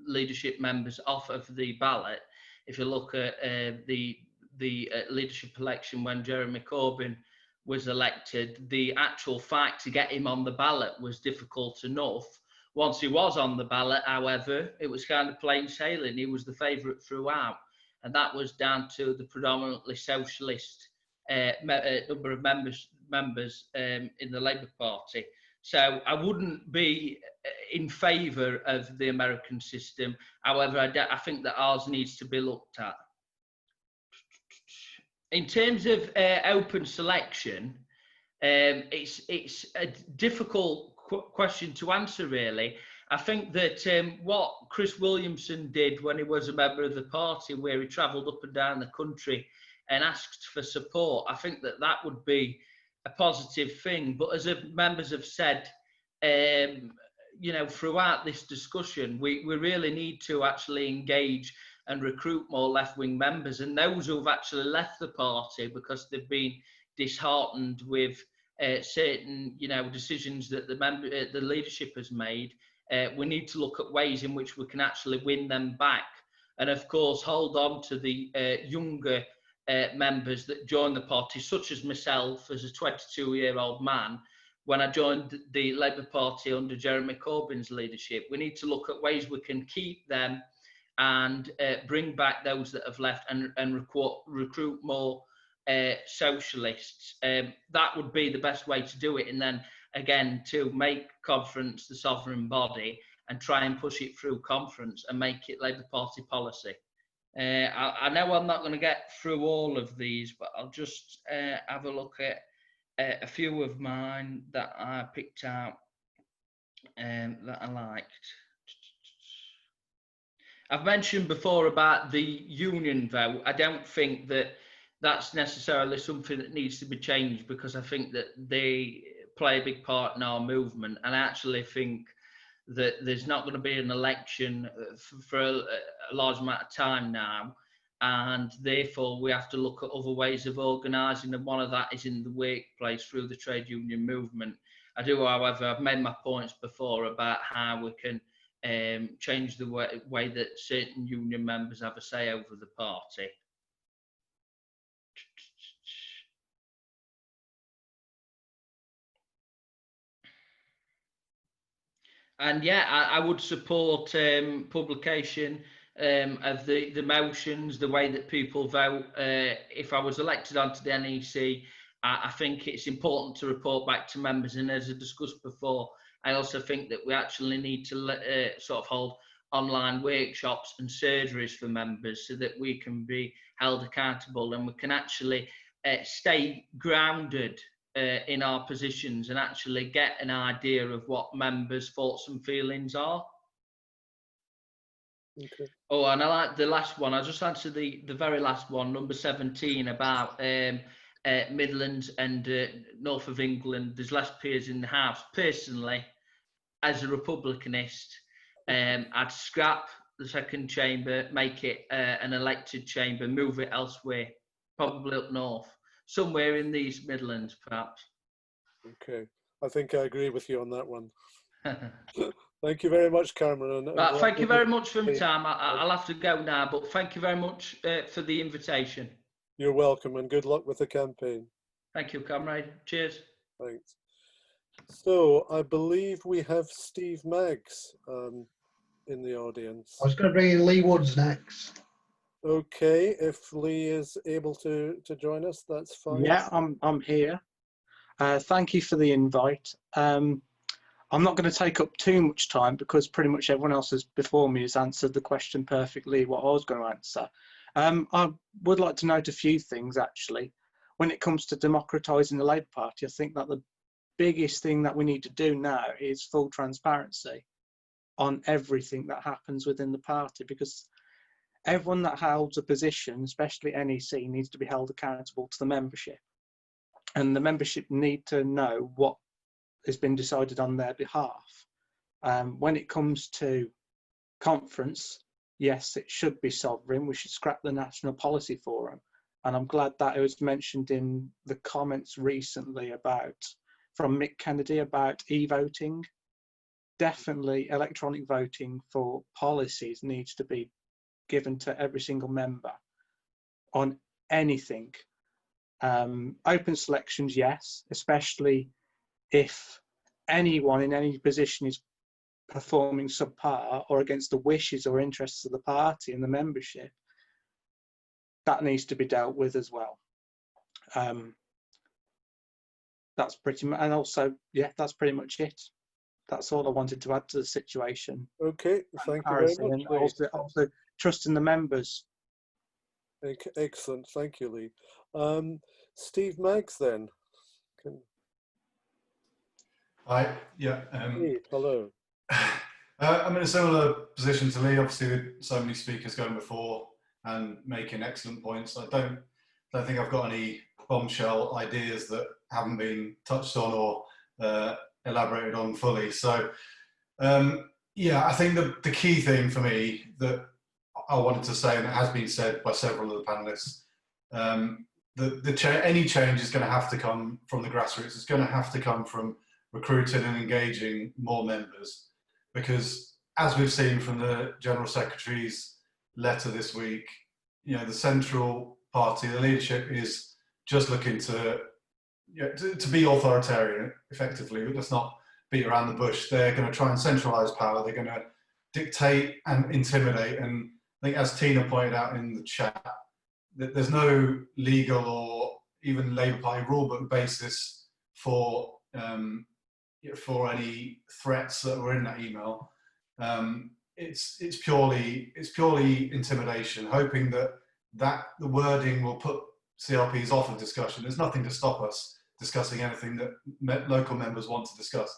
leadership members off of the ballot. If you look at the leadership election when Jeremy Corbyn was elected, the actual fight to get him on the ballot was difficult enough. Once he was on the ballot, however, it was kind of plain sailing. He was the favourite throughout, and that was down to the predominantly socialist number of members in the Labour Party. So I wouldn't be in favour of the American system. However, I think that ours needs to be looked at. In terms of open selection, it's a difficult question to answer, really. I think that what Chris Williamson did when he was a member of the party, where he travelled up and down the country and asked for support, I think that would be a positive thing. But as members have said, throughout this discussion, we really need to actually engage and recruit more left-wing members, and those who have actually left the party because they've been disheartened with certain, decisions that the leadership has made. We need to look at ways in which we can actually win them back, and of course hold on to the younger members that joined the party, such as myself as a 22-year-old man. When I joined the Labour Party under Jeremy Corbyn's leadership, we need to look at ways we can keep them and bring back those that have left, and recruit more socialists. That would be the best way to do it, and then again to make conference the sovereign body and try and push it through conference and make it Labour Party policy. I know I'm not going to get through all of these, but I'll just have a look at a few of mine that I picked out that I liked. I've mentioned before about the union vote. I don't think that that's necessarily something that needs to be changed, because I think that they play a big part in our movement, and I actually think that there's not going to be an election for a large amount of time now, and therefore we have to look at other ways of organising, and one of that is in the workplace through the trade union movement. I do, however, I've made my points before about how we can change the way that certain union members have a say over the party. And yeah, I would support publication of the motions, the way that people vote. If I was elected onto the NEC, I think it's important to report back to members. And as I discussed before, I also think that we actually need to sort of hold online workshops and surgeries for members so that we can be held accountable and we can actually stay grounded in our positions and actually get an idea of what members' thoughts and feelings are. Okay. Oh, and I like the last one. I'll just answer the very last one, number 17, about Midlands and north of England. There's less peers in the House. Personally, as a Republicanist, I'd scrap the second chamber, make it an elected chamber, move it elsewhere, probably up north, somewhere in these Midlands, perhaps. Okay, I think I agree with you on that one. Thank you very much, Cameron. Right, thank you very much for your time. I'll have to go now, but thank you very much for the invitation. You're welcome, and good luck with the campaign. Thank you, comrade. Cheers. Thanks. So I believe we have Steve Maggs in the audience. I was going to bring in Lee Woods next. Okay, if Lee is able to join us, that's fine. Yeah, I'm here. Thank you for the invite. I'm not going to take up too much time because pretty much everyone else before me has answered the question perfectly what I was going to answer. I would like to note a few things actually. When it comes to democratising the Labour Party, I think that the biggest thing that we need to do now is full transparency on everything that happens within the party, because everyone that holds a position, especially NEC, needs to be held accountable to the membership. And the membership need to know what has been decided on their behalf. When it comes to conference, yes, it should be sovereign. We should scrap the National Policy Forum. And I'm glad that it was mentioned in the comments recently from Mick Kennedy about e-voting. Definitely electronic voting for policies needs to be given to every single member on anything. Open selections, yes, especially if anyone in any position is performing subpar or against the wishes or interests of the party and the membership, that needs to be dealt with as well. That's pretty much, and also, yeah, that's pretty much it. That's all I wanted to add to the situation. Okay, thank you very much. And also trusting the members. Excellent, thank you, Lee. Steve Maggs then. Hi, yeah. Hey, hello. I'm in a similar position to Lee, obviously with so many speakers going before and making excellent points. I don't think I've got any bombshell ideas that haven't been touched on or elaborated on fully. So yeah, I think the key thing for me that I wanted to say, and it has been said by several of the panelists, any change is going to have to come from the grassroots. It's going to have to come from recruiting and engaging more members, because as we've seen from the General Secretary's letter this week, you know, the central party, the leadership is just looking to be authoritarian, effectively. Let's not beat around the bush. They're going to try and centralise power. They're going to dictate and intimidate. And I think, as Tina pointed out in the chat, that there's no legal or even Labour Party rulebook basis for any threats that were in that email. It's purely intimidation, hoping that the wording will put CLPs off of discussion. There's nothing to stop us discussing anything that local members want to discuss.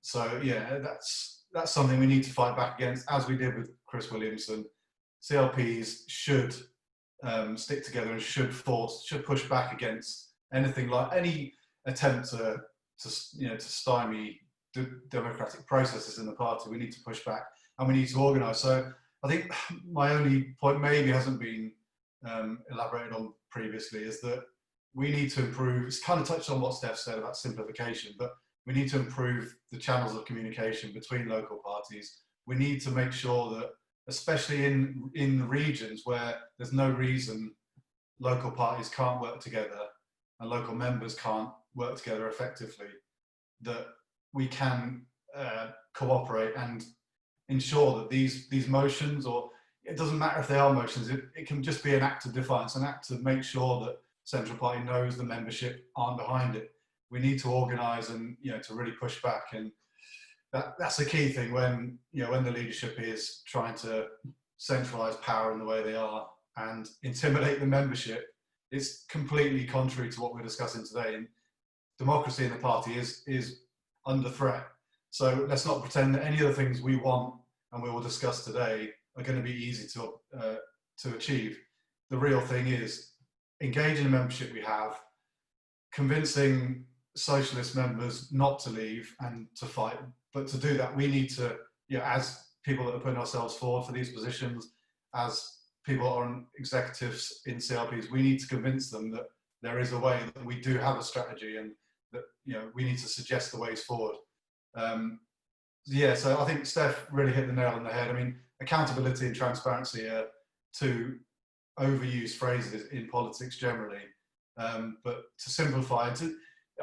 So yeah, that's something we need to fight back against, as we did with Chris Williamson. CLPs should stick together and should push back against anything like any attempt to stymie democratic processes in the party. We need to push back and we need to organise. So I think my only point maybe hasn't been elaborated on previously is that we need to improve. It's kind of touched on what Steph said about simplification, but we need to improve the channels of communication between local parties. We need to make sure that, especially in regions where there's no reason local parties can't work together and local members can't work together effectively, that we can cooperate and ensure that these motions, or it doesn't matter if they are motions, it can just be an act of defiance, an act to make sure that Central Party knows the membership aren't behind it. We need to organise and, you know, to really push back, and that's a key thing when, you know, when the leadership is trying to centralise power in the way they are and intimidate the membership. It's completely contrary to what we're discussing today. And democracy in the party is under threat. So let's not pretend that any of the things we want and we will discuss today are going to be easy to achieve. The real thing is engaging the membership we have, convincing socialist members not to leave and to fight. But to do that, we need to, you know, as people that are putting ourselves forward for these positions, as people on executives in CLPs, we need to convince them that there is a way, that we do have a strategy, and that, you know, we need to suggest the ways forward. Yeah, so I think Steph really hit the nail on the head. I mean, accountability and transparency are two overused phrases in politics generally, but to simplify it,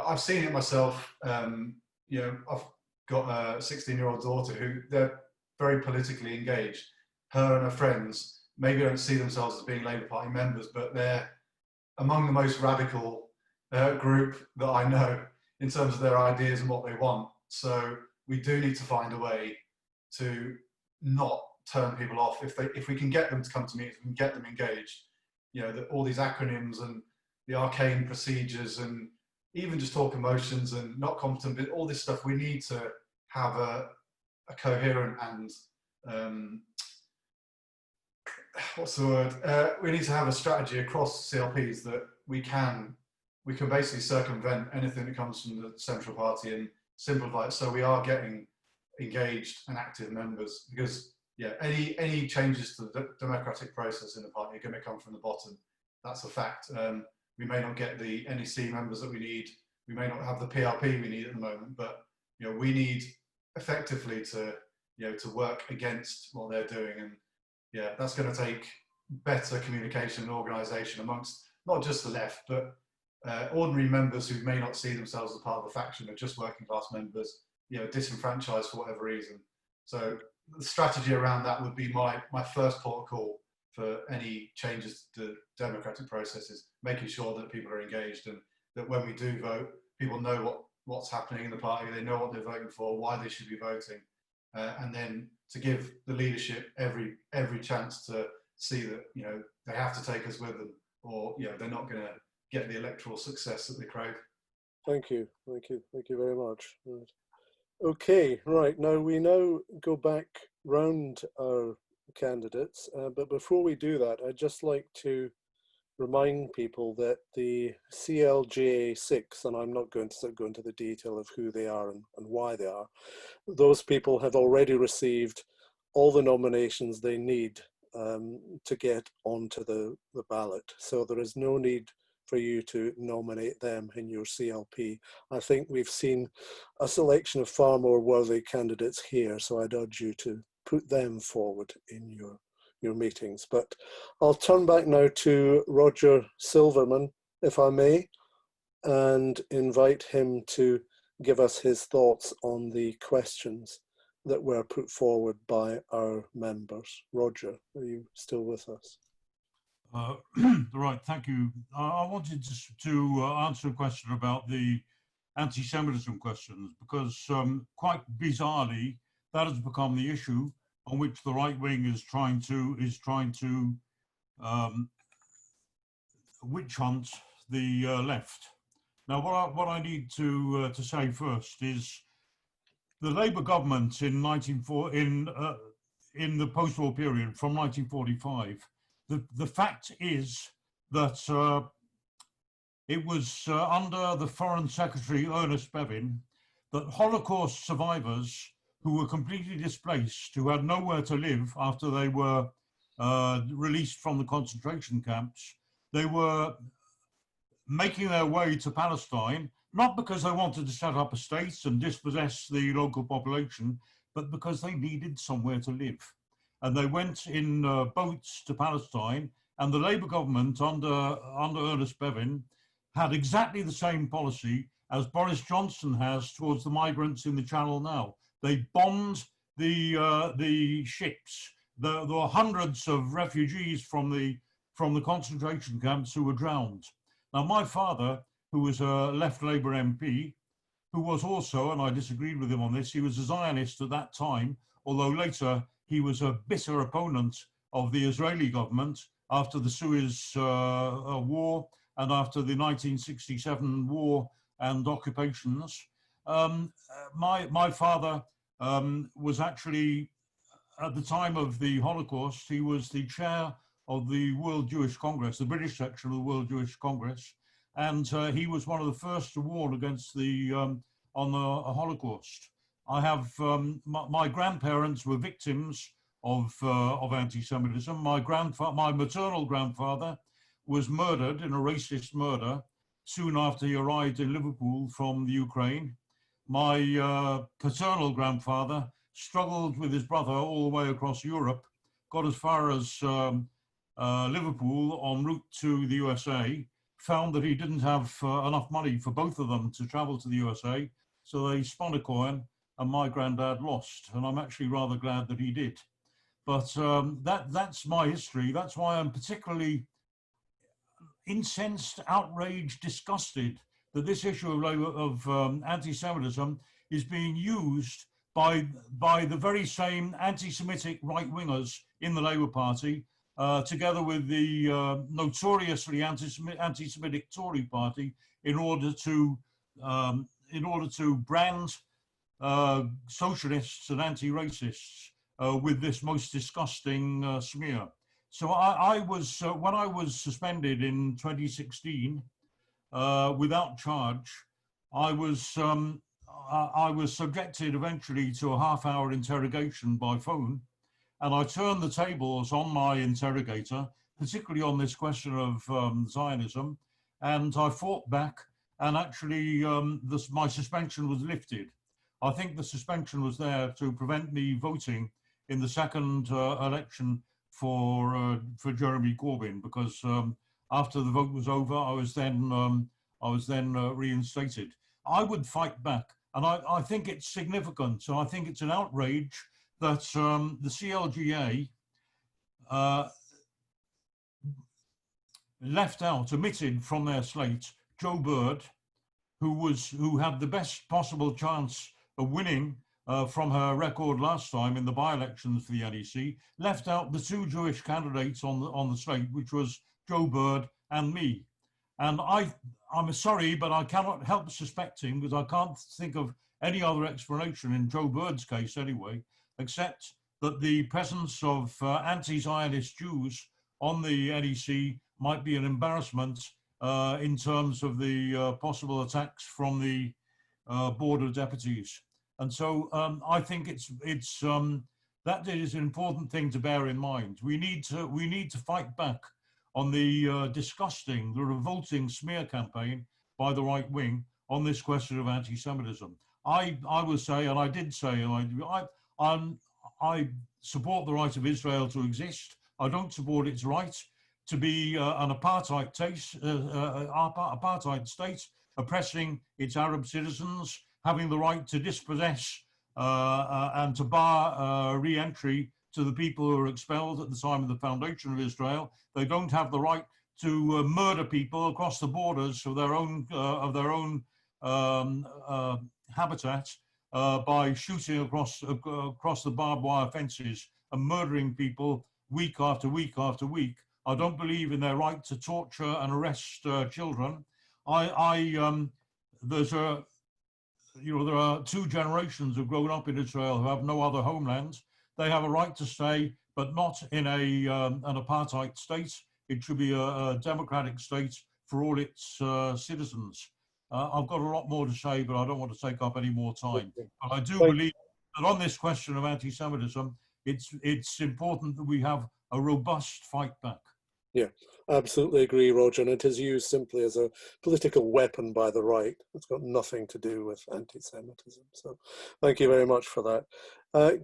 I've seen it myself. You know, I've got a 16-year-old daughter who, they're very politically engaged. Her and her friends maybe don't see themselves as being Labour Party members, but they're among the most radical group that I know in terms of their ideas and what they want. So we do need to find a way to not turn people off. If we can get them to come to meetings, we can get them engaged. You know, all these acronyms and the arcane procedures, and even just talk emotions and not competent, but all this stuff, we need to have a coherent and what's the word? We need to have a strategy across CLPs that we can basically circumvent anything that comes from the Central Party and simplify it, so we are getting engaged and active members. Because yeah, any changes to the democratic process in the party are going to come from the bottom. That's a fact. We may not get the NEC members that we need. We may not have the PRP we need at the moment, but you know, we need effectively to, you know, to work against what they're doing. And yeah, that's going to take better communication and organisation amongst not just the left, but ordinary members who may not see themselves as part of the faction, but just working class members, you know, disenfranchised for whatever reason. So the strategy around that would be my first port of call for any changes to democratic processes, making sure that people are engaged, and that when we do vote, people know what's happening in the party, they know what they're voting for, why they should be voting, and then to give the leadership every chance to see that, you know, they have to take us with them, or, you know, they're not going to get the electoral success that they crave. Thank you very much. Right. Okay, right, now we go back round our candidates, but before we do that, I'd just like to remind people that the CLGA 6, and I'm not going to go into the detail of who they are and why they are, those people have already received all the nominations they need to get onto the ballot. So there is no need for you to nominate them in your CLP. I think we've seen a selection of far more worthy candidates here, so I'd urge you to put them forward in your meetings. But I'll turn back now to Roger Silverman, if I may, and invite him to give us his thoughts on the questions that were put forward by our members. Roger, are you still with us? Right, thank you. I wanted to answer a question about the anti-Semitism questions, because quite bizarrely, that has become the issue on which the right wing is trying to witch hunt the left. Now, what I need to say first is the Labour government in the post-war period from 1945. The fact is that it was under the Foreign Secretary Ernest Bevin that Holocaust survivors who were completely displaced, who had nowhere to live after they were released from the concentration camps, they were making their way to Palestine, not because they wanted to set up a state and dispossess the local population, but because they needed somewhere to live. And they went in boats to Palestine, and the Labour government under Ernest Bevin had exactly the same policy as Boris Johnson has towards the migrants in the Channel now. They bombed the ships. There were hundreds of refugees from the concentration camps who were drowned. Now, my father, who was a left Labour MP, who was also, and I disagreed with him on this, he was a Zionist at that time, although later he was a bitter opponent of the Israeli government after the Suez War and after the 1967 war and occupations. My father was actually, at the time of the Holocaust, he was the chair of the World Jewish Congress, the British section of the World Jewish Congress, and he was one of the first to warn against the Holocaust. I have my grandparents were victims of anti-Semitism. My maternal grandfather was murdered in a racist murder soon after he arrived in Liverpool from the Ukraine. My paternal grandfather struggled with his brother all the way across Europe, got as far as Liverpool en route to the USA, found that he didn't have enough money for both of them to travel to the USA, so they spun a coin and my granddad lost, and I'm actually rather glad that he did. But that's my history. That's why I'm particularly incensed, outraged, disgusted that this issue of anti-Semitism is being used by the very same anti-Semitic right-wingers in the Labour Party, together with the notoriously anti-Semitic Tory Party, in order to brand socialists and anti-racists with this most disgusting smear. So I was, when I was suspended in 2016 without charge, I was subjected eventually to a half-hour interrogation by phone, and I turned the tables on my interrogator, particularly on this question of Zionism, and I fought back, and actually my suspension was lifted. I think the suspension was there to prevent me voting in the second election for Jeremy Corbyn, because after the vote was over, I was then reinstated. I would fight back, and I think it's significant, and I think it's an outrage that the CLGA omitted from their slate Joe Bird, who had the best possible chance of winning from her record last time in the by-elections for the NEC, left out the two Jewish candidates on the slate, which was Joe Bird and me. And I'm sorry, but I cannot help suspecting, because I can't think of any other explanation in Joe Bird's case anyway, except that the presence of anti-Zionist Jews on the NEC might be an embarrassment in terms of the possible attacks from the Board of Deputies. And so I think that is an important thing to bear in mind. We need to fight back on the disgusting, the revolting smear campaign by the right wing on this question of anti-Semitism. I would say, and I did say, I support the right of Israel to exist. I don't support its right to be an apartheid state, oppressing its Arab citizens, having the right to dispossess and to bar re-entry to the people who were expelled at the time of the foundation of Israel. They don't have the right to murder people across the borders of their own habitat by shooting across the barbed wire fences and murdering people week after week after week. I don't believe in their right to torture and arrest children. There are two generations who've grown up in Israel who have no other homeland. They have a right to stay, but not in an apartheid state. It should be a democratic state for all its citizens. I've got a lot more to say, but I don't want to take up any more time. But I do believe that on this question of anti-Semitism, it's important that we have a robust fight back. Yeah, absolutely agree, Roger. And it is used simply as a political weapon by the right. It's got nothing to do with anti-Semitism. So thank you very much for that.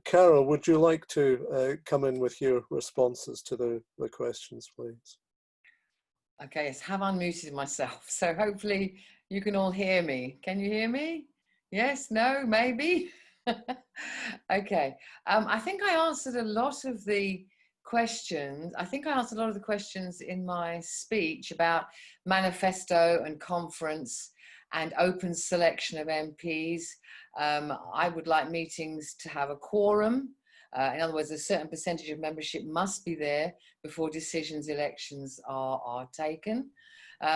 Carol, would you like to come in with your responses to the questions, please? Okay, yes, have unmuted myself. So hopefully you can all hear me. Can you hear me? Yes, no, maybe? Okay. I think I answered a lot of the questions. I think I answered a lot of the questions in my speech about manifesto and conference and open selection of MPs. I would like meetings to have a quorum. In other words, a certain percentage of membership must be there before decisions, elections are taken.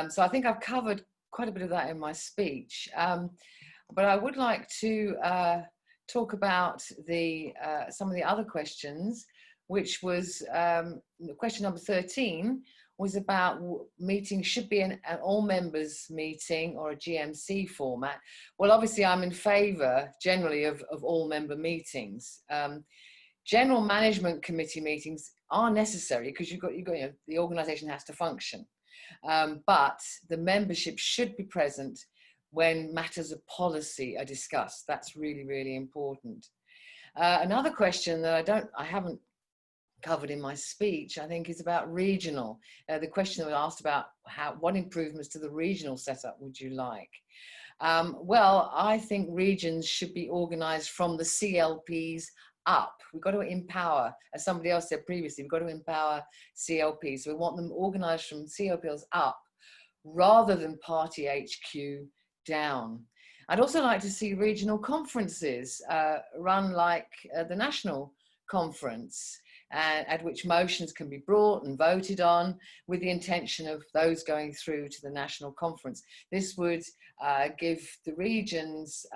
So I think I've covered quite a bit of that in my speech. But I would like to talk about some of the other questions, which was question number 13 was about meetings should be an all members meeting or a GMC format. Well, obviously I'm in favour generally of all member meetings. General management committee meetings are necessary because you've got you know, the organisation has to function, but the membership should be present when matters of policy are discussed. That's really, really important. Another question that I haven't covered in my speech, I think, is about regional. The question that was asked about what improvements to the regional setup would you like? Well, I think regions should be organised from the CLPs up. We've got to empower, as somebody else said previously, we've got to empower CLPs. So we want them organised from CLPs up rather than party HQ down. I'd also like to see regional conferences run like the national conference, at which motions can be brought and voted on with the intention of those going through to the national conference. This would give the regions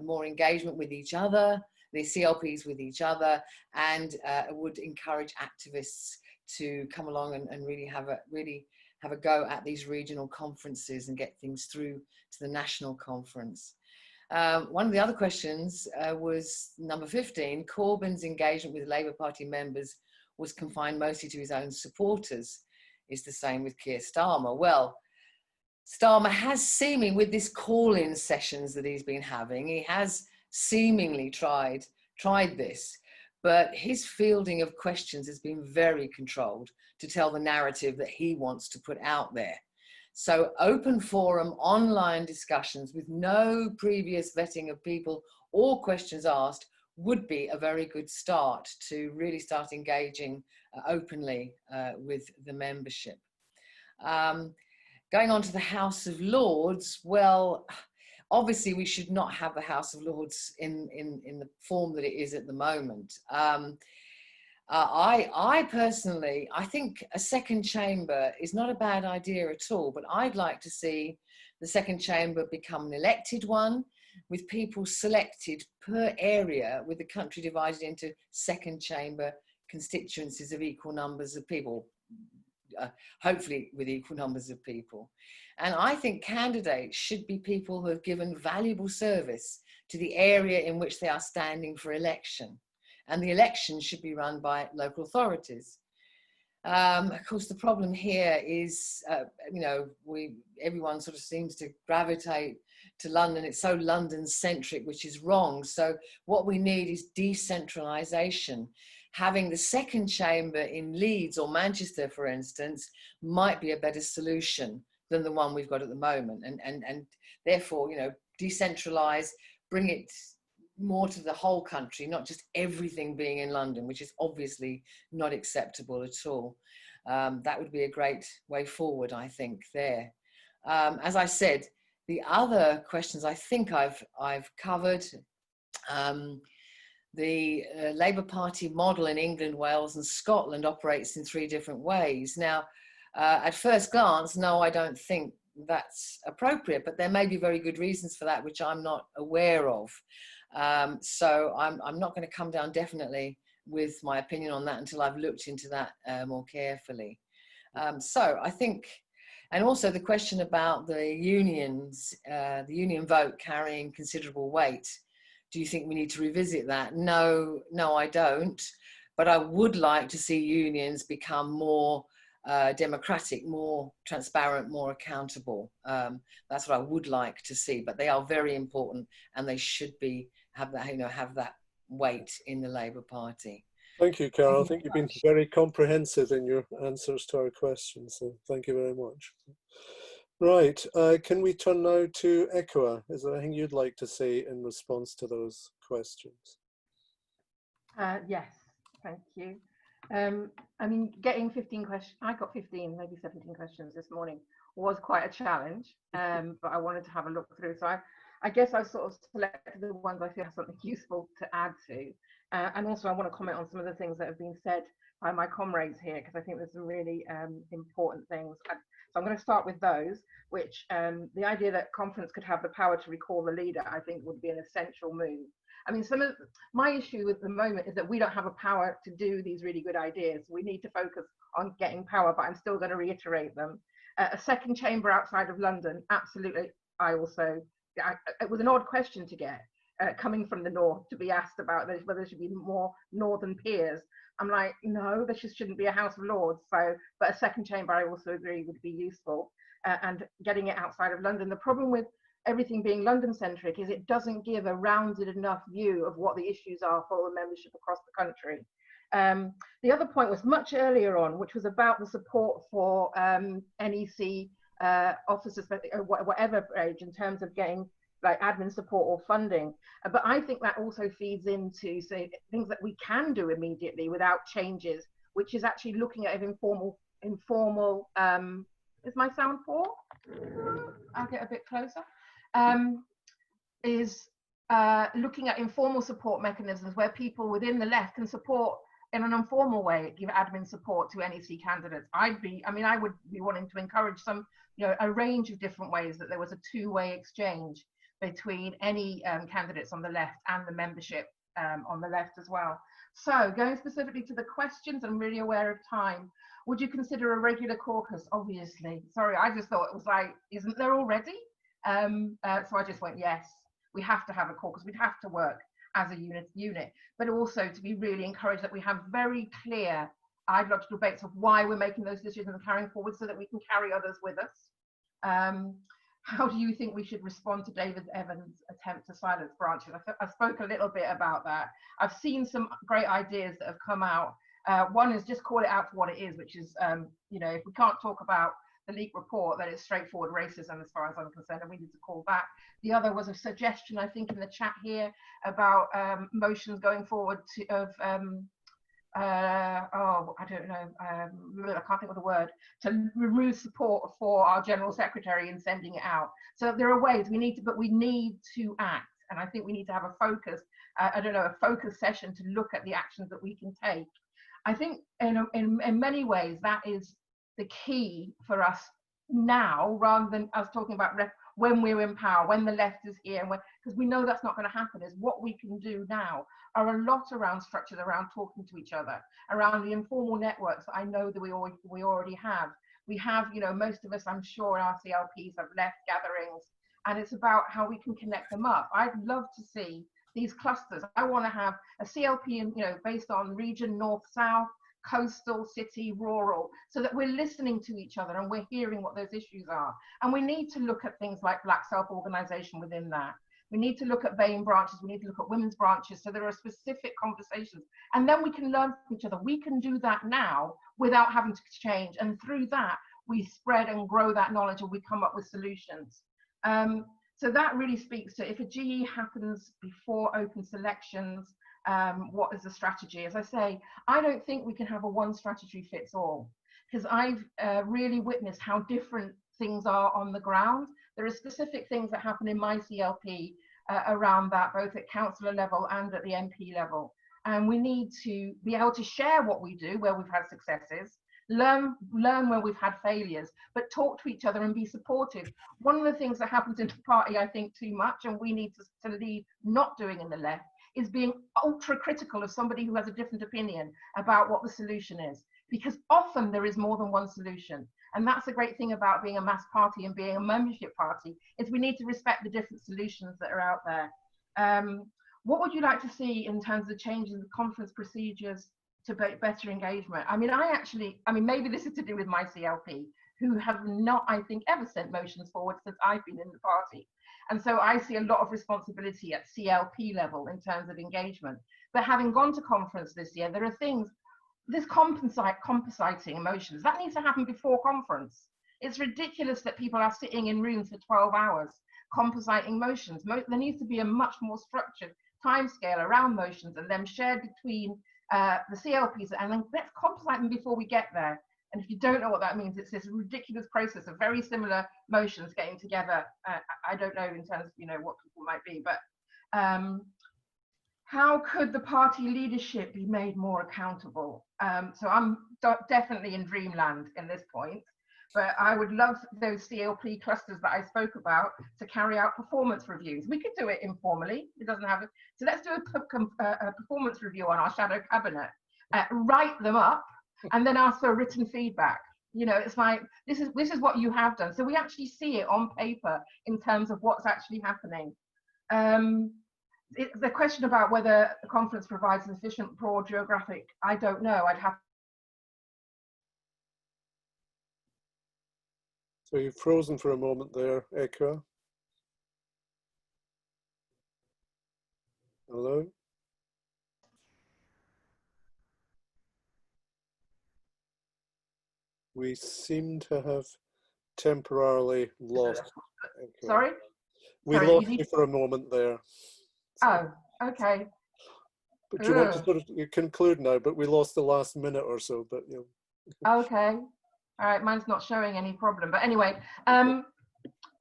more engagement with each other, the CLPs with each other, and would encourage activists to come along and really have a go at these regional conferences and get things through to the national conference. One of the other questions was number 15. Corbyn's engagement with Labour Party members was confined mostly to his own supporters. Is the same with Keir Starmer? Well, Starmer has seemingly, with this call-in sessions that he's been having, he has seemingly tried this, but his fielding of questions has been very controlled to tell the narrative that he wants to put out there. So open forum, online discussions with no previous vetting of people or questions asked would be a very good start to really start engaging openly with the membership. Going on to the House of Lords, well, obviously we should not have the House of Lords in the form that it is at the moment. I personally, I think a second chamber is not a bad idea at all, but I'd like to see the second chamber become an elected one with people selected per area, with the country divided into second chamber constituencies of equal numbers of people, hopefully with equal numbers of people. And I think candidates should be people who have given valuable service to the area in which they are standing for election. And the election should be run by local authorities. Of course, the problem here is, you know, everyone sort of seems to gravitate to London. It's so London-centric, which is wrong. So what we need is decentralisation. Having the second chamber in Leeds or Manchester, for instance, might be a better solution than the one we've got at the moment. And therefore, you know, decentralise, bring it more to the whole country, not just everything being in London, which is obviously not acceptable at all. That would be a great way forward, I think, there. As I said, the other questions I think I've covered. The Labour Party model in England, Wales and Scotland operates in 3 different ways. Now, at first glance, no, I don't think that's appropriate, but there may be very good reasons for that, which I'm not aware of. So I'm not going to come down definitely with my opinion on that until I've looked into that more carefully. So I think, and also the question about the unions, the union vote carrying considerable weight. Do you think we need to revisit that? No, I don't. But I would like to see unions become more democratic, more transparent, more accountable. That's what I would like to see. But they are very important, and they should have that weight in the Labour Party. Thank you, Carol. I think you've been very comprehensive in your answers to our questions. So thank you very much. Right, can we turn now to Ekua? Is there anything you'd like to say in response to those questions. Yes, thank you. I mean, getting 15 questions, I got 15, maybe 17 questions this morning, was quite a challenge, but I wanted to have a look through. So I guess I sort of selected the ones I feel have something useful to add to. And also I want to comment on some of the things that have been said by my comrades here, because I think there's some really important things. So I'm going to start with those, which the idea that conference could have the power to recall the leader, I think would be an essential move. I mean, some of my issue at the moment is that we don't have a power to do these really good ideas. We need to focus on getting power, but I'm still going to reiterate them. A second chamber outside of London, absolutely. It was an odd question to get coming from the north, to be asked about whether there should be more northern peers. I'm like, no, there just shouldn't be a House of Lords. So, but a second chamber, I also agree, would be useful. And getting it outside of London. The problem with everything being London-centric is it doesn't give a rounded enough view of what the issues are for the membership across the country. The other point was much earlier on, which was about the support for NEC officers, whatever age, in terms of getting like admin support or funding. But I think that also feeds into, say, things that we can do immediately without changes, which is actually looking at an informal, is my sound poor? I'll get a bit closer. Looking at informal support mechanisms where people within the left can support in an informal way, give admin support to NEC candidates. I would be wanting to encourage some, a range of different ways that there was a two-way exchange between any candidates on the left and the membership on the left as well. So going specifically to the questions, I'm really aware of time. Would you consider a regular caucus? Obviously. Sorry, I just thought it was like, isn't there already? So I just went, yes, we have to have a caucus. We'd have to work as a unit, but also to be really encouraged that we have very clear ideological debates of why we're making those decisions and carrying forward so that we can carry others with us. How do you think we should respond to David Evans' attempt to silence branches? I spoke a little bit about that. I've seen some great ideas that have come out. One is just call it out for what it is, which is, if we can't talk about the leak report, that it's straightforward racism as far as I'm concerned, and we need to call back. The other was a suggestion, I think, in the chat here about motions going forward I don't know, I can't think of the word, to remove support for our General Secretary in sending it out. So there are ways we need to act. And I think we need to have a focus, a focus session to look at the actions that we can take. I think in many ways that is the key for us now, rather than us talking about when we're in power, when the left is here, because we know that's not going to happen. Is what we can do now are a lot around structures, around talking to each other, around the informal networks that I know that we already have. We have, most of us, I'm sure, in our CLPs have left gatherings, and it's about how we can connect them up. I'd love to see these clusters. I want to have a CLP, based on region, north, south, coastal, city, rural, so that we're listening to each other and we're hearing what those issues are. And we need to look at things like Black self-organisation within that. We need to look at BAME branches, we need to look at women's branches, so there are specific conversations. And then we can learn from each other. We can do that now without having to change. And through that, we spread and grow that knowledge and we come up with solutions. So that really speaks to, if a GE happens before open selections, what is the strategy? As I say, I don't think we can have a one strategy fits all, because I've really witnessed how different things are on the ground. There are specific things that happen in my CLP around that, both at councillor level and at the MP level. And we need to be able to share what we do, where we've had successes, learn where we've had failures, but talk to each other and be supportive. One of the things that happens in the party, I think, too much, and we need to lead not doing in the left, is being ultra critical of somebody who has a different opinion about what the solution is, because often there is more than one solution. And that's the great thing about being a mass party and being a membership party, is we need to respect the different solutions that are out there. What would you like to see in terms of changes in the conference procedures to better engagement? I mean, maybe this is to do with my CLP, who have not, I think, ever sent motions forward since I've been in the party. And so I see a lot of responsibility at CLP level in terms of engagement. But having gone to conference this year, there are things, this compensating emotions, that needs to happen before conference. It's ridiculous that people are sitting in rooms for 12 hours compensating motions. There needs to be a much more structured timescale around motions and them shared between the CLPs, and then let's compensate them before we get there. And if you don't know what that means, it's this ridiculous process of very similar motions getting together. I don't know in terms of, you know, what people might be, but how could the party leadership be made more accountable? So I'm definitely in dreamland in this point, but I would love those CLP clusters that I spoke about to carry out performance reviews. We could do it informally. It doesn't have so let's do a performance review on our shadow cabinet, write them up, and then ask for written feedback. You know, it's like, this is what you have done. So we actually see it on paper in terms of what's actually happening. The question about whether the conference provides sufficient broad geographic, I don't know. I'd have. So you've frozen for a moment there, Ekua. Hello? We seem to have temporarily lost Ekua. Sorry? We lost you for a moment there. Oh, okay. But do you want to sort of conclude now? But we lost the last minute or so. But you know. Okay. All right. Mine's not showing any problem. But anyway,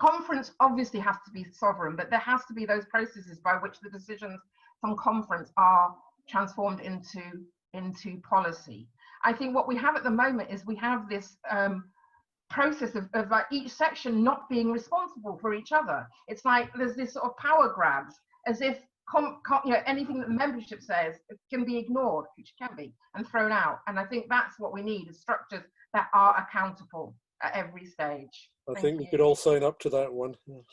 conference obviously has to be sovereign, but there has to be those processes by which the decisions from conference are transformed into policy. I think what we have at the moment is we have this process of like each section not being responsible for each other. It's like there's this sort of power grabs, as if you know, anything that the membership says can be ignored, which can be, and thrown out. And I think that's what we need, is structures that are accountable at every stage. I think we could all sign up to that one. Yes.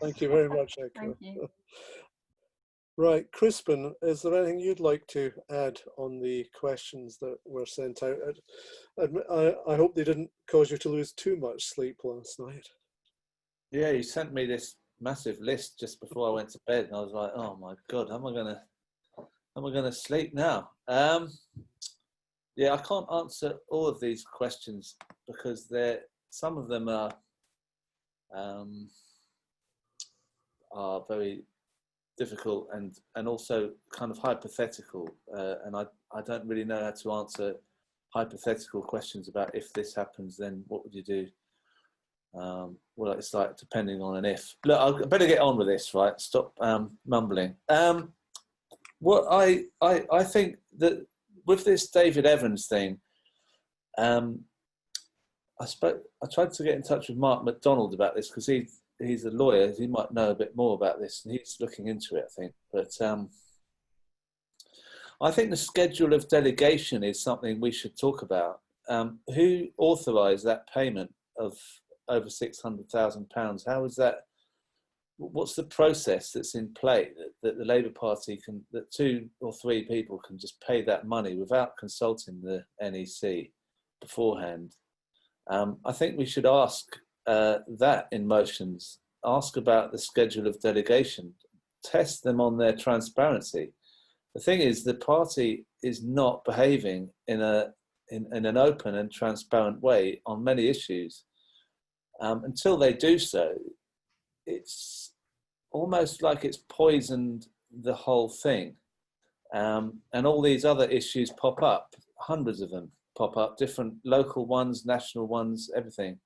Thank you very much, Ekua. Thank you. Right, Crispin, is there anything you'd like to add on the questions that were sent out? I hope they didn't cause you to lose too much sleep last night. Yeah, you sent me this massive list just before I went to bed, and I was like, "Oh my God, how am I gonna sleep now?" Yeah, I can't answer all of these questions because some of them are very difficult and also kind of hypothetical, and I don't really know how to answer hypothetical questions about if this happens, then what would you do? Well, it's like depending on an if. Look, I better get on with this, right? Stop mumbling. What I think that with this David Evans thing, I tried to get in touch with Mark McDonald about this because he's a lawyer. He might know a bit more about this, and he's looking into it, I think. But I think the schedule of delegation is something we should talk about. Who authorised that payment of over £600,000? How is that? What's the process that's in play that the Labour Party that 2 or 3 people can just pay that money without consulting the NEC beforehand? I think we should ask that in motions. Ask about the schedule of delegation. Test them on their transparency. The thing is, the party is not behaving in an open and transparent way on many issues. Until they do so, it's almost like it's poisoned the whole thing. And all these other issues pop up, hundreds of them pop up, different local ones, national ones, everything.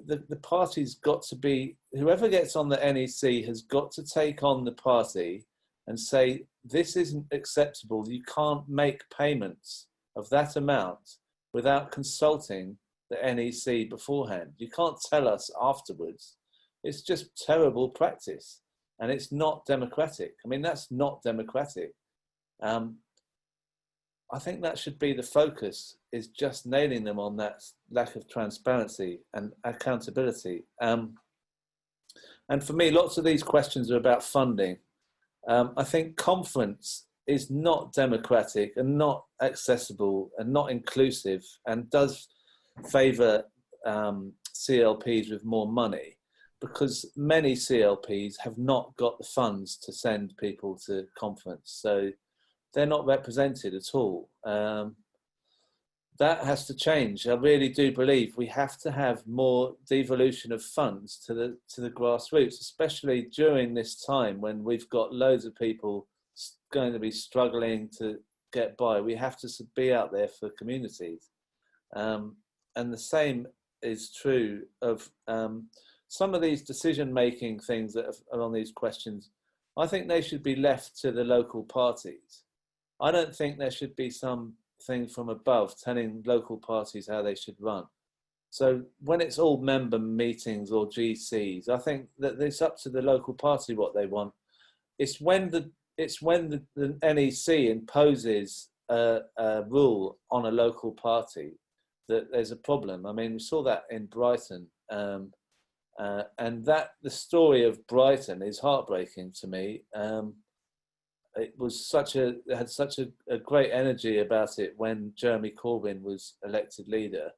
The party's got to be, whoever gets on the NEC has got to take on the party and say, this isn't acceptable. You can't make payments of that amount without consulting the NEC beforehand. You can't tell us afterwards. It's just terrible practice, and it's not democratic. I mean, that's not democratic. I think that should be the focus, is just nailing them on that lack of transparency and accountability. And for me, lots of these questions are about funding. I think conference is not democratic and not accessible and not inclusive, and does favour CLPs with more money, because many CLPs have not got the funds to send people to conference. So they're not represented at all. that has to change. I really do believe we have to have more devolution of funds to the grassroots, especially during this time when we've got loads of people going to be struggling to get by. We have to be out there for communities. And the same is true of some of these decision-making things that are on these questions. I think they should be left to the local parties. I don't think there should be something from above telling local parties how they should run. So when it's all member meetings or GCs, I think that it's up to the local party what they want. It's when the NEC imposes a rule on a local party that there's a problem. I mean, we saw that in Brighton, and that the story of Brighton is heartbreaking to me. It was it had such a great energy about it when Jeremy Corbyn was elected leader,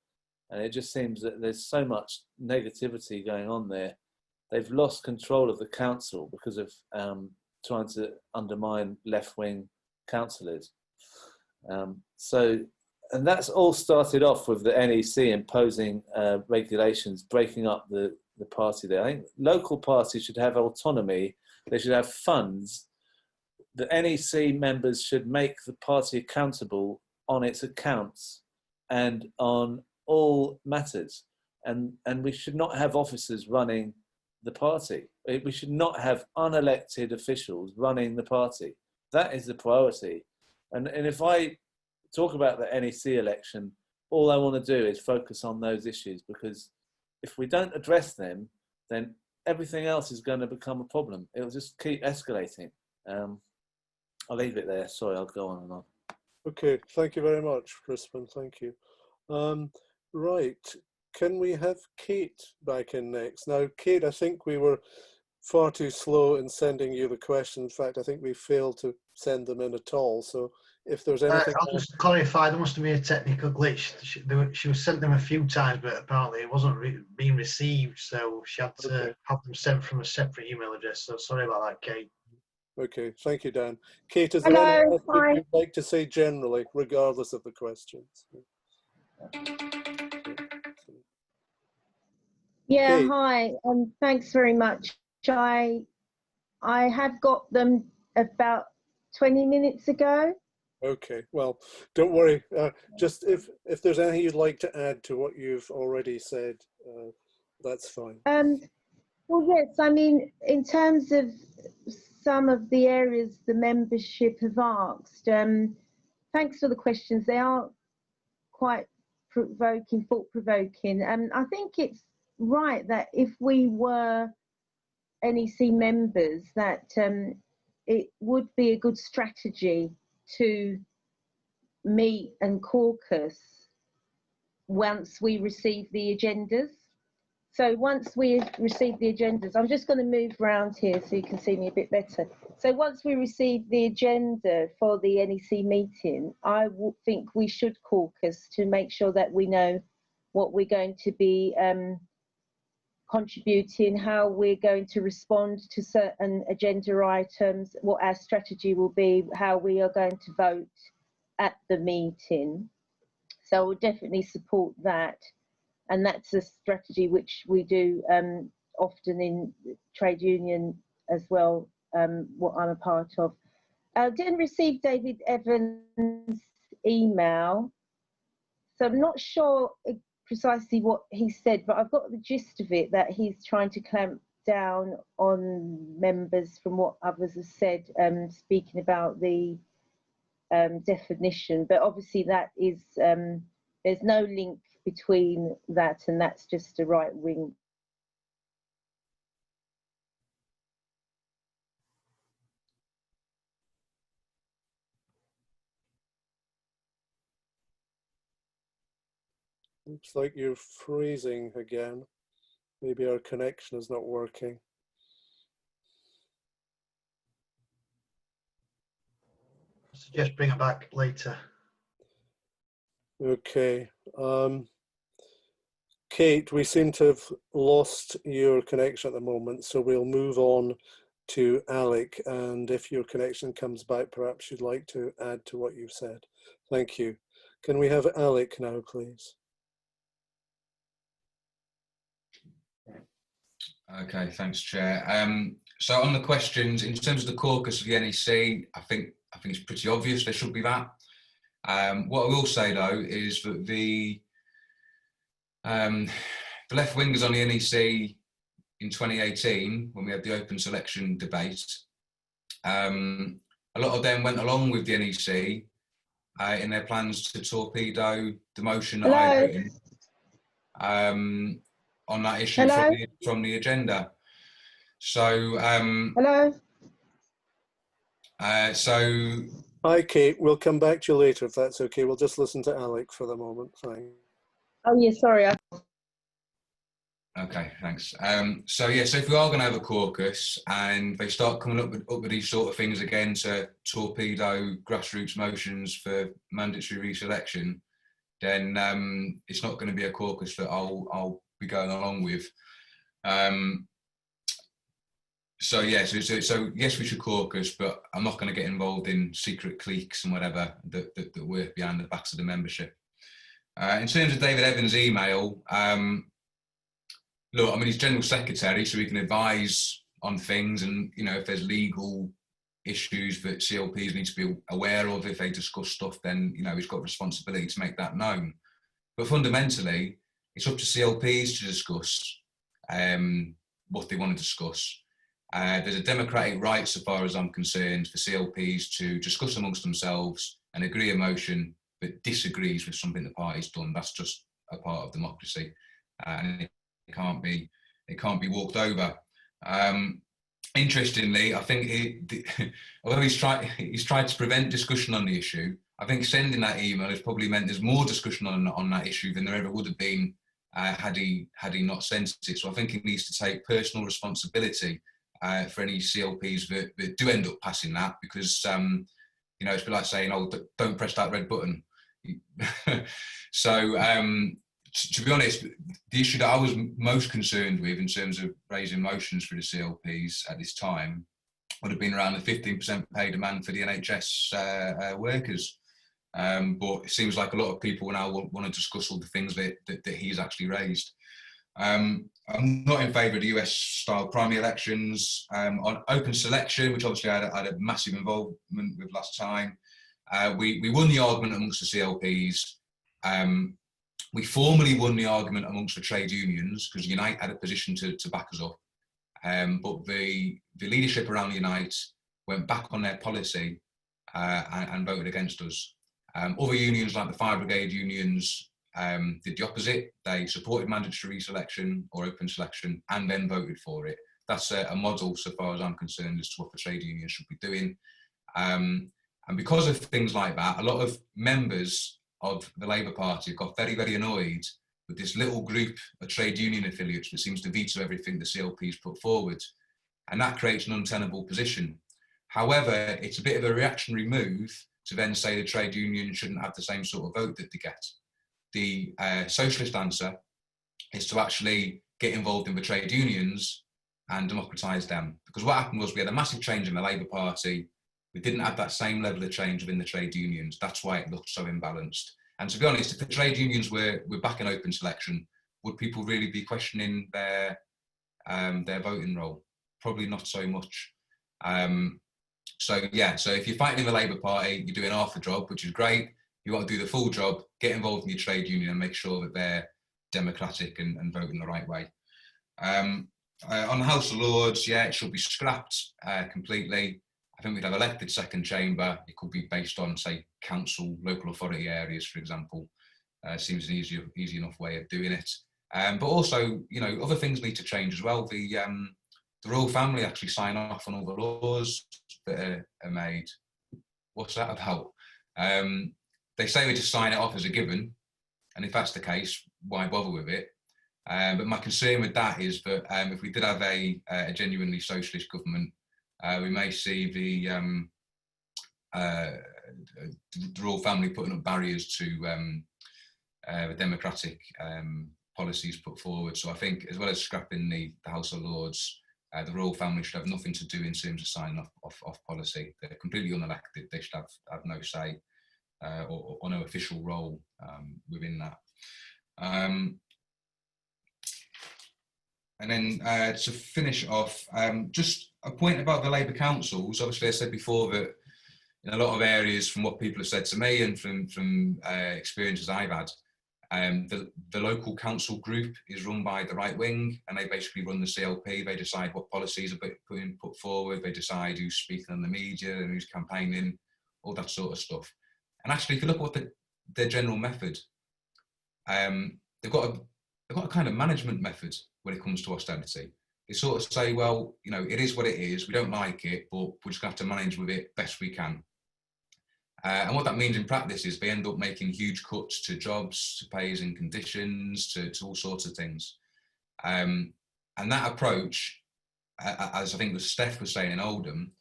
and it just seems that there's so much negativity going on there. They've lost control of the council because of trying to undermine left-wing councillors. And that's all started off with the NEC imposing regulations, breaking up the party there. I think local parties should have autonomy. They should have funds. The NEC members should make the party accountable on its accounts and on all matters. And we should not have officers running the party. We should not have unelected officials running the party. That is the priority. And if I talk about the NEC election, all I want to do is focus on those issues, because if we don't address them, then everything else is going to become a problem. It'll just keep escalating. I'll leave it there. Sorry, I'll go on and on. Okay, thank you very much, Crispin. Thank you. Right, can we have Cate back in next? Now, Cate, I think we were far too slow in sending you the question. In fact, I think we failed to send them in at all. So if there's anything... I'll just clarify, there must have been a technical glitch. She was sent them a few times, but apparently it wasn't being received, so she had to have them sent from a separate email address. So sorry about that, Cate. Okay, thank you, Dan. Cate, is there anything else that you'd like to say generally, regardless of the questions? Yeah, Cate. hi, thanks very much. I have got them about 20 minutes ago. Okay, well, don't worry. Just if there's anything you'd like to add to what you've already said, that's fine. Well, yes, I mean, in terms of some of the areas the membership have asked, thanks for the questions. They are quite thought-provoking. I think it's right that if we were NEC members, that it would be a good strategy to meet and caucus once we receive the agendas. So once we receive the agendas, I'm just going to move around here so you can see me a bit better. So once we receive the agenda for the NEC meeting, I think we should caucus to make sure that we know what we're going to be contributing, how we're going to respond to certain agenda items, what our strategy will be, how we are going to vote at the meeting. So we'll definitely support that. And that's a strategy which we do often in trade union as well, what I'm a part of. I didn't receive David Evans' email, so I'm not sure precisely what he said, but I've got the gist of it, that he's trying to clamp down on members from what others have said, speaking about the definition. But obviously that is, there's no link between that, and that's just a right wing. Looks like you're freezing again. Maybe our connection is not working. I suggest bring it back later. Okay. Cate, we seem to have lost your connection at the moment, so we'll move on to Alec. And if your connection comes back, perhaps you'd like to add to what you've said. Thank you. Can we have Alec now, please? Okay, thanks, Chair. So on the questions, in terms of the caucus of the NEC, I think it's pretty obvious there should be that. What I will say though is that the left wingers on the NEC in 2018, when we had the open selection debate, a lot of them went along with the NEC in their plans to torpedo the motion that I wrote on that issue from the agenda. So, Hi, Kate. We'll come back to you later if that's okay. We'll just listen to Alec for the moment. Thanks. Oh yeah, sorry. Okay, thanks. So if we are going to have a caucus and they start coming up with these sort of things again to torpedo grassroots motions for mandatory reselection, then it's not going to be a caucus that I'll be going along with. So yes, we should caucus, but I'm not going to get involved in secret cliques and whatever that work behind the backs of the membership. In terms of David Evans' email, look, I mean, he's general secretary, so he can advise on things, and if there's legal issues that CLPs need to be aware of, if they discuss stuff, then he's got responsibility to make that known. But fundamentally, it's up to CLPs to discuss what they want to discuss. There's a democratic right, so far as I'm concerned, for CLPs to discuss amongst themselves and agree a motion that disagrees with something the party's done. That's just a part of democracy, and it can't be walked over. Interestingly, I think although he's tried to prevent discussion on the issue, I think sending that email has probably meant there's more discussion on that issue than there ever would have been had he not sent it. So I think he needs to take personal responsibility for any CLPs that do end up passing that, because it's a bit like saying, "Oh, don't press that red button." So to be honest, the issue that I was most concerned with in terms of raising motions for the CLPs at this time would have been around the 15% pay demand for the NHS workers. But it seems like a lot of people now want to discuss all the things that he's actually raised. I'm not in favour of the US-style primary elections. On open selection, which obviously I had a massive involvement with last time, we won the argument amongst the CLPs. We formally won the argument amongst the trade unions because Unite had a position to back us up. But the leadership around Unite went back on their policy and voted against us. Other unions, like the Fire Brigade unions, did the opposite. They supported mandatory reselection or open selection and then voted for it. That's a model, so far as I'm concerned, as to what the trade unions should be doing. And because of things like that, a lot of members of the Labour Party have got very, very annoyed with this little group of trade union affiliates that seems to veto everything the CLPs put forward. And that creates an untenable position. However, it's a bit of a reactionary move to then say the trade union shouldn't have the same sort of vote that they get. The socialist answer is to actually get involved in the trade unions and democratise them. Because what happened was we had a massive change in the Labour Party. We didn't have that same level of change within the trade unions. That's why it looked so imbalanced. And to be honest, if the trade unions were back in open selection, would people really be questioning their voting role? Probably not so much. So if you're fighting in the Labour Party, you're doing half the job, which is great. You want to do the full job, get involved in your trade union and make sure that they're democratic and voting the right way. On the House of Lords, it should be scrapped completely. I think we'd have elected second chamber. It could be based on, say, council, local authority areas, for example. Seems an easy enough way of doing it. But also, other things need to change as well. The royal family actually sign off on all the laws that are made. What's that about? They say we just sign it off as a given, and if that's the case, why bother with it? But my concern with that is that if we did have a genuinely socialist government, we may see the royal family putting up barriers to the democratic policies put forward. So I think, as well as scrapping the House of Lords, the royal family should have nothing to do in terms of signing off policy. They're completely unelected. They should have no say. or no official role within that. And then to finish off, just a point about the Labour councils. Obviously, I said before that in a lot of areas, from what people have said to me and from experiences I've had, the local council group is run by the right wing, and they basically run the CLP. They decide what policies are put forward. They decide who's speaking on the media and who's campaigning, all that sort of stuff. And actually, if you look at their general method, they've got a kind of management method when it comes to austerity. They sort of say, well, you know, it is what it is. We don't like it, but we're just going to have to manage with it best we can. And what that means in practice is they end up making huge cuts to jobs, to pays and conditions, to all sorts of things. And that approach, as I think the Steph was saying in Oldham,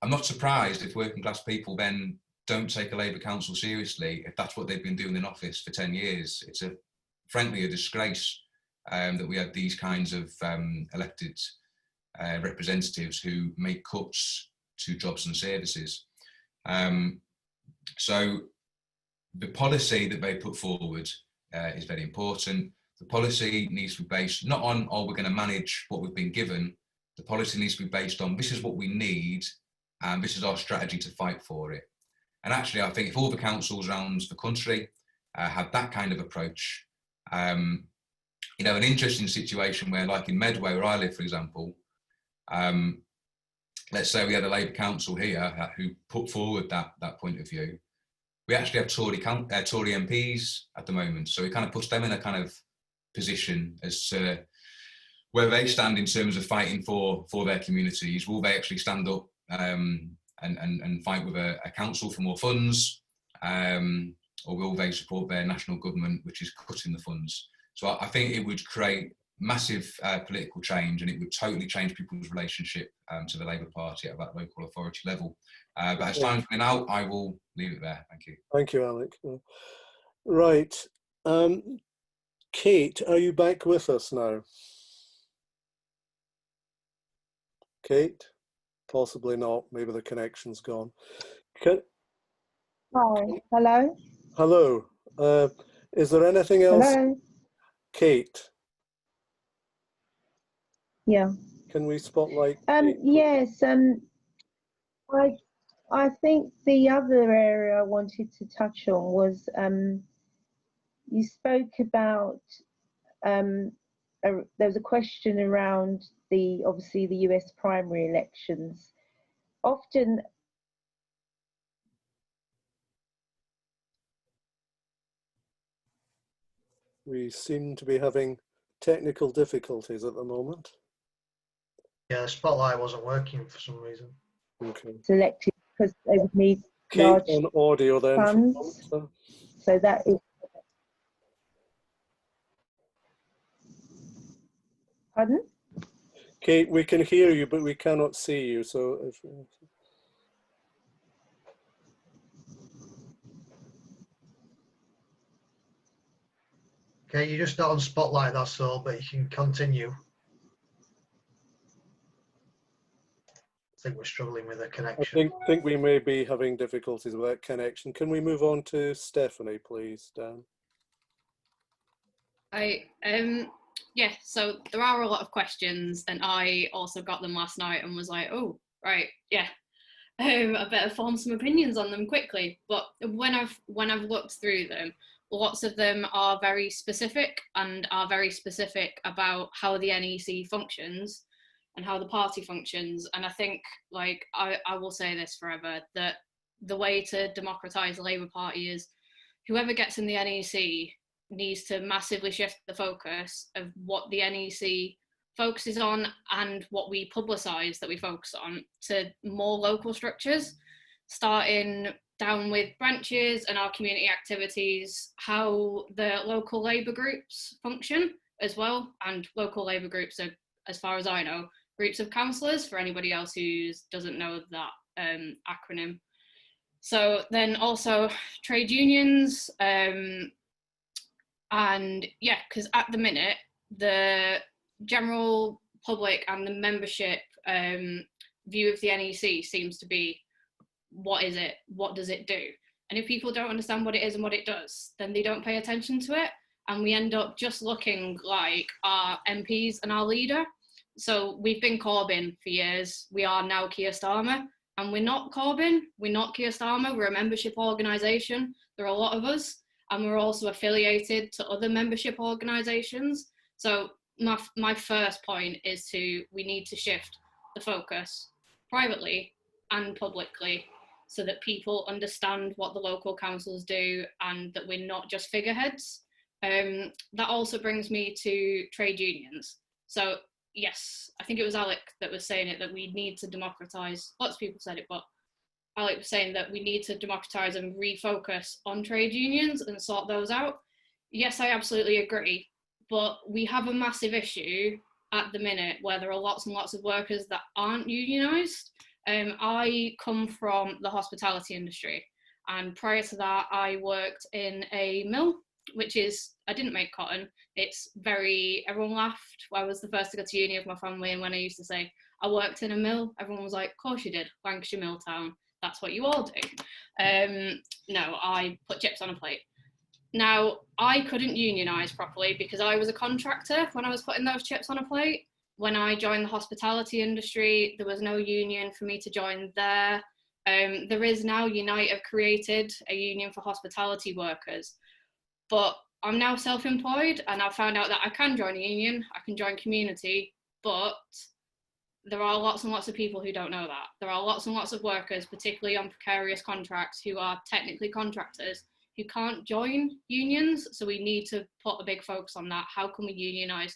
I'm not surprised if working class people then don't take a Labour council seriously if that's what they've been doing in office for 10 years. It's frankly a disgrace that we have these kinds of elected representatives who make cuts to jobs and services. So the policy that they put forward is very important. The policy needs to be based not on, oh, we're going to manage what we've been given. The policy needs to be based on, this is what we need, and this is our strategy to fight for it. And actually, I think if all the councils around the country had that kind of approach, you know, an interesting situation where, like in Medway, where I live, for example, let's say we had a Labour council here who put forward that point of view. We actually have Tory MPs at the moment, so it kind of puts them in a kind of position as to where they stand in terms of fighting for their communities. Will they actually stand up and fight with a council for more funds, or will they support their national government, which is cutting the funds? So I think it would create massive political change, and it would totally change people's relationship to the Labour Party at that local authority level. But as time's been out, I will leave it there. Thank you. Thank you, Alec. Right. Cate, are you back with us now? Cate? Possibly not. Maybe the connection's gone. Hi. Hello? Hello. Is there anything else? Hello? Cate? Yeah. Can we spotlight? Yes. I think the other area I wanted to touch on was you spoke about there was a question around obviously the US primary elections. Often we seem to be having technical difficulties at the moment. Yeah, the spotlight wasn't working for some reason. Okay. Selected because they would need Cate large on audio then. funds. So that is. Pardon? Cate, we can hear you, but we cannot see you. So if Okay, you're just not on spotlight, that's all, but you can continue. I think we're struggling with a connection. I think we may be having difficulties with that connection. Can we move on to Stephanie, please, Dan? Yeah, so there are a lot of questions, and I also got them last night and was like, oh, right, yeah, I better form some opinions on them quickly. But when I've looked through them, lots of them are very specific and are very specific about how the NEC functions and how the party functions. And I think, like, I will say this forever, that the way to democratise the Labour Party is whoever gets in the NEC needs to massively shift the focus of what the NEC focuses on and what we publicise that we focus on to more local structures, starting down with branches and our community activities, how the local Labour groups function as well. And local Labour groups are, as far as I know, groups of councillors, for anybody else who doesn't know that acronym. So then also trade unions, and yeah, because at the minute, the general public and the membership view of the NEC seems to be, what is it? What does it do? And if people don't understand what it is and what it does, then they don't pay attention to it. And we end up just looking like our MPs and our leader. So we've been Corbyn for years. We are now Keir Starmer. And we're not Corbyn, we're not Keir Starmer, we're a membership organisation. There are a lot of us, and we're also affiliated to other membership organisations. So my first point is we need to shift the focus privately and publicly so that people understand what the local councils do and that we're not just figureheads. That also brings me to trade unions. So yes, I think it was Alec that was saying it, that we need to democratise. Lots of people said it, but Alec was saying that we need to democratise and refocus on trade unions and sort those out. Yes, I absolutely agree. But we have a massive issue at the minute where there are lots and lots of workers that aren't unionised. I come from the hospitality industry. And prior to that, I worked in a mill, which is, I didn't make cotton. It's very, everyone laughed. I was the first to go to uni with my family, and when I used to say I worked in a mill, everyone was like, of course you did, Lancashire Mill Town, that's what you all do. No, I put chips on a plate. Now, I couldn't unionise properly because I was a contractor when I was putting those chips on a plate. When I joined the hospitality industry, there was no union for me to join there. There is now, Unite have created a union for hospitality workers. But I'm now self-employed, and I've found out that I can join a union, I can join community, but there are lots and lots of people who don't know that. There are lots and lots of workers, particularly on precarious contracts, who are technically contractors, who can't join unions. So we need to put a big focus on that. How can we unionise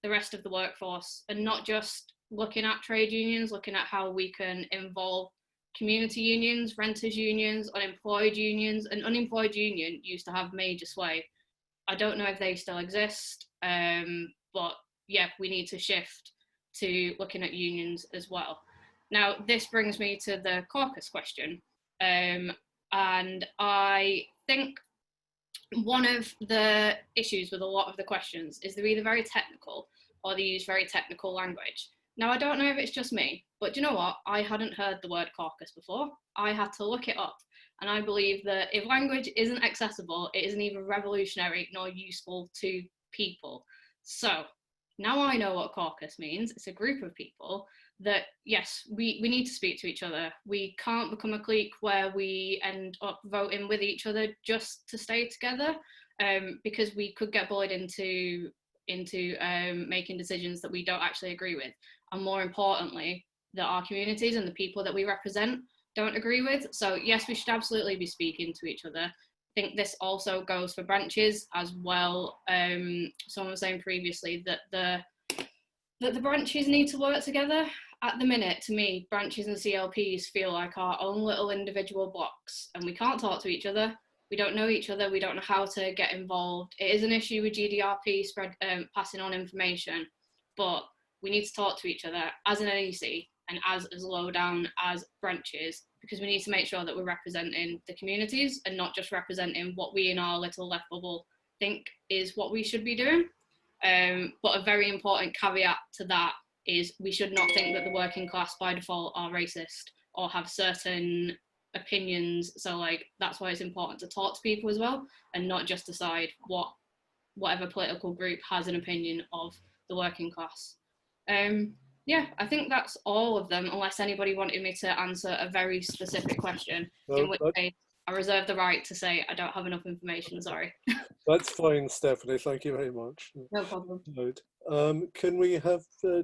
the rest of the workforce, and not just looking at trade unions, looking at how we can involve community unions, renters unions, unemployed unions. An unemployed union used to have major sway. I don't know if they still exist, but yeah, we need to shift to looking at unions as well. Now, this brings me to the caucus question. And I think one of the issues with a lot of the questions is they're either very technical or they use very technical language. Now, I don't know if it's just me, but do you know what? I hadn't heard the word caucus before. I had to look it up. And I believe that if language isn't accessible, it isn't either revolutionary nor useful to people. So now I know what caucus means. It's a group of people that, yes, we need to speak to each other. We can't become a clique where we end up voting with each other just to stay together, because we could get bullied into making decisions that we don't actually agree with. And more importantly, that our communities and the people that we represent don't agree with. So yes, we should absolutely be speaking to each other. I think this also goes for branches as well. Someone was saying previously that the branches need to work together. At the minute, to me, branches and CLPs feel like our own little individual blocks, and we can't talk to each other. We don't know each other. We don't know how to get involved. It is an issue with GDRP passing on information, but we need to talk to each other as an NEC and as low down as branches, because we need to make sure that we're representing the communities and not just representing what we in our little left bubble think is what we should be doing. But a very important caveat to that is we should not think that the working class by default are racist or have certain opinions. So like, that's why it's important to talk to people as well, and not just decide whatever political group has an opinion of the working class. Yeah, I think that's all of them, unless anybody wanted me to answer a very specific question, in which case I reserve the right to say I don't have enough information, sorry. That's fine, Stephanie, thank you very much. No problem. Right. Can we have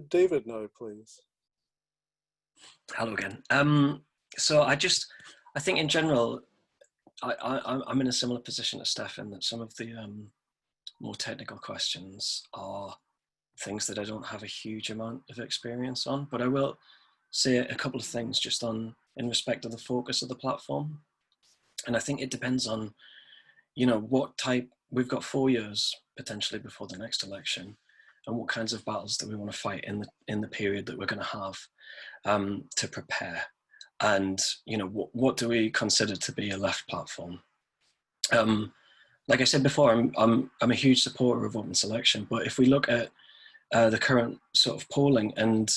David now, please? Hello again. So I think in general, I'm in a similar position to Steph in that some of the more technical questions are things that I don't have a huge amount of experience on, but I will say a couple of things just in respect of the focus of the platform. And I think it depends on, you know, what type, we've got 4 years potentially before the next election, and what kinds of battles do we want to fight in the period that we're going to have to prepare. And, you know, what do we consider to be a left platform? Like I said before, I'm a huge supporter of open selection, but if we look at the current sort of polling and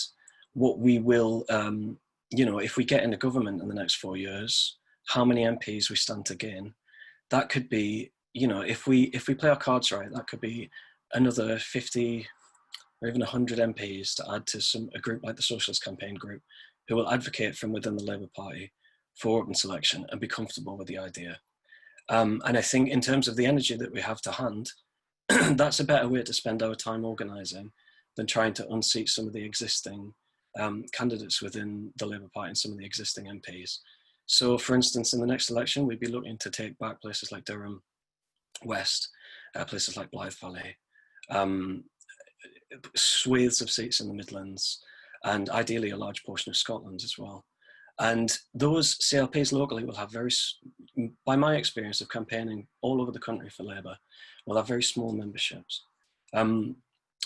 what we will, you know, if we get into government in the next 4 years, how many MPs we stand to gain. That could be, you know, if we play our cards right, that could be another 50 or even 100 MPs to add to a group like the Socialist Campaign Group, who will advocate from within the Labour Party for open selection and be comfortable with the idea. And I think in terms of the energy that we have to hand, that's a better way to spend our time organising than trying to unseat some of the existing candidates within the Labour Party and some of the existing MPs. So, for instance, in the next election, we'd be looking to take back places like Durham West, places like Blythe Valley, swathes of seats in the Midlands, and ideally a large portion of Scotland as well. And those CLPs locally will have by my experience of campaigning all over the country for Labour, will have very small memberships.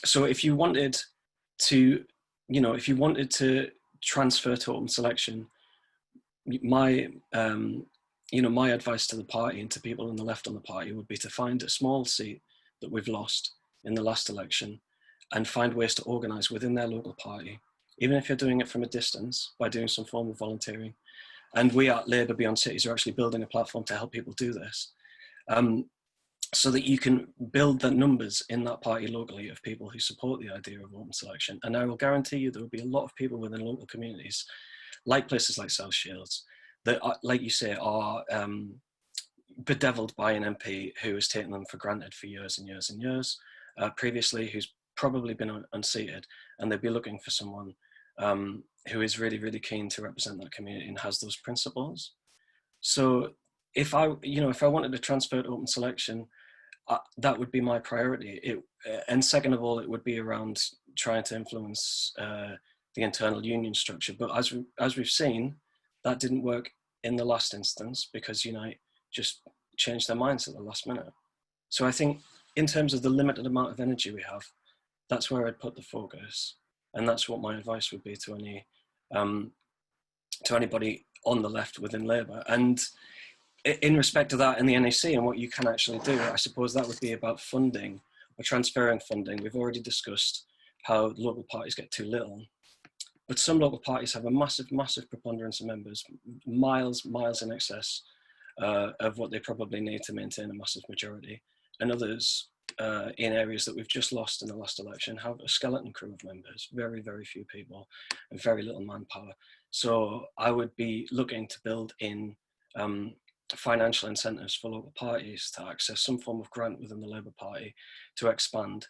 So if you wanted to, you know, if you wanted to transfer to open selection, my advice to the party and to people on the left on the party would be to find a small seat that we've lost in the last election and find ways to organise within their local party, even if you're doing it from a distance by doing some form of volunteering. And we at Labour Beyond Cities are actually building a platform to help people do this, so that you can build the numbers in that party locally of people who support the idea of open selection. And I will guarantee you there will be a lot of people within local communities, like places like South Shields, that, like you say, are bedeviled by an MP who has taken them for granted for years and years and years previously, who's probably been unseated, and they'd be looking for someone who is really, really keen to represent that community and has those principles. So if I wanted to transfer to open selection, that would be my priority. And second of all, it would be around trying to influence the internal union structure. But as we've seen, that didn't work in the last instance because Unite just changed their minds at the last minute. So I think in terms of the limited amount of energy we have, that's where I'd put the focus. And that's what my advice would be to anybody on the left within Labour. And in respect to that in the NEC and what you can actually do, I suppose that would be about funding or transferring funding. We've already discussed how local parties get too little, but some local parties have a massive, massive preponderance of members, miles in excess of what they probably need to maintain a massive majority. And others in areas that we've just lost in the last election have a skeleton crew of members, very, very few people and very little manpower. So I would be looking to build in financial incentives for local parties to access some form of grant within the Labour Party to expand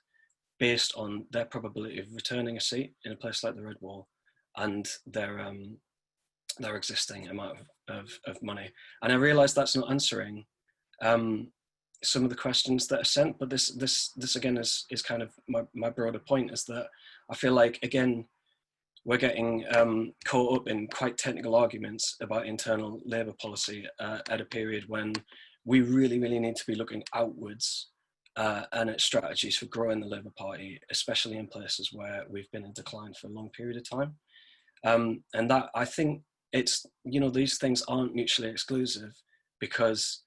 based on their probability of returning a seat in a place like the Red Wall and their existing amount of money. And I realise that's not answering some of the questions that are sent, but this again is kind of my broader point, is that I feel like, again, we're getting caught up in quite technical arguments about internal Labour policy at a period when we really, really need to be looking outwards and at strategies for growing the Labour Party, especially in places where we've been in decline for a long period of time. And that, I think it's, you know, these things aren't mutually exclusive, because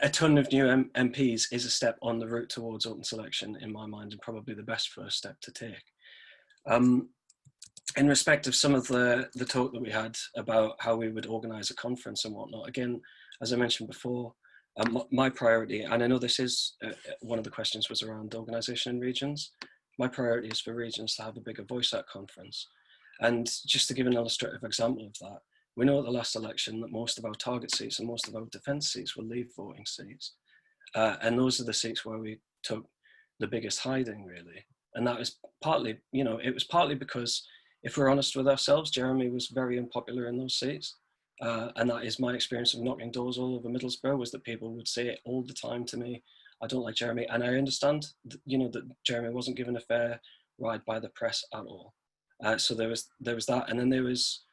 a ton of new MPs is a step on the route towards open selection, in my mind, and probably the best first step to take. In respect of some of the talk that we had about how we would organise a conference and whatnot, again, as I mentioned before, my priority, and I know this is one of the questions was around organisation in regions, my priority is for regions to have a bigger voice at conference. And just to give an illustrative example of that, we know at the last election that most of our target seats and most of our defence seats were leave voting seats. And those are the seats where we took the biggest hiding, really. And that was partly, you know, it was partly because, if we're honest with ourselves, Jeremy was very unpopular in those seats. And that is my experience of knocking doors all over Middlesbrough, was that people would say it all the time to me, I don't like Jeremy. And I understand, you know, that Jeremy wasn't given a fair ride by the press at all. So there was that. And then there was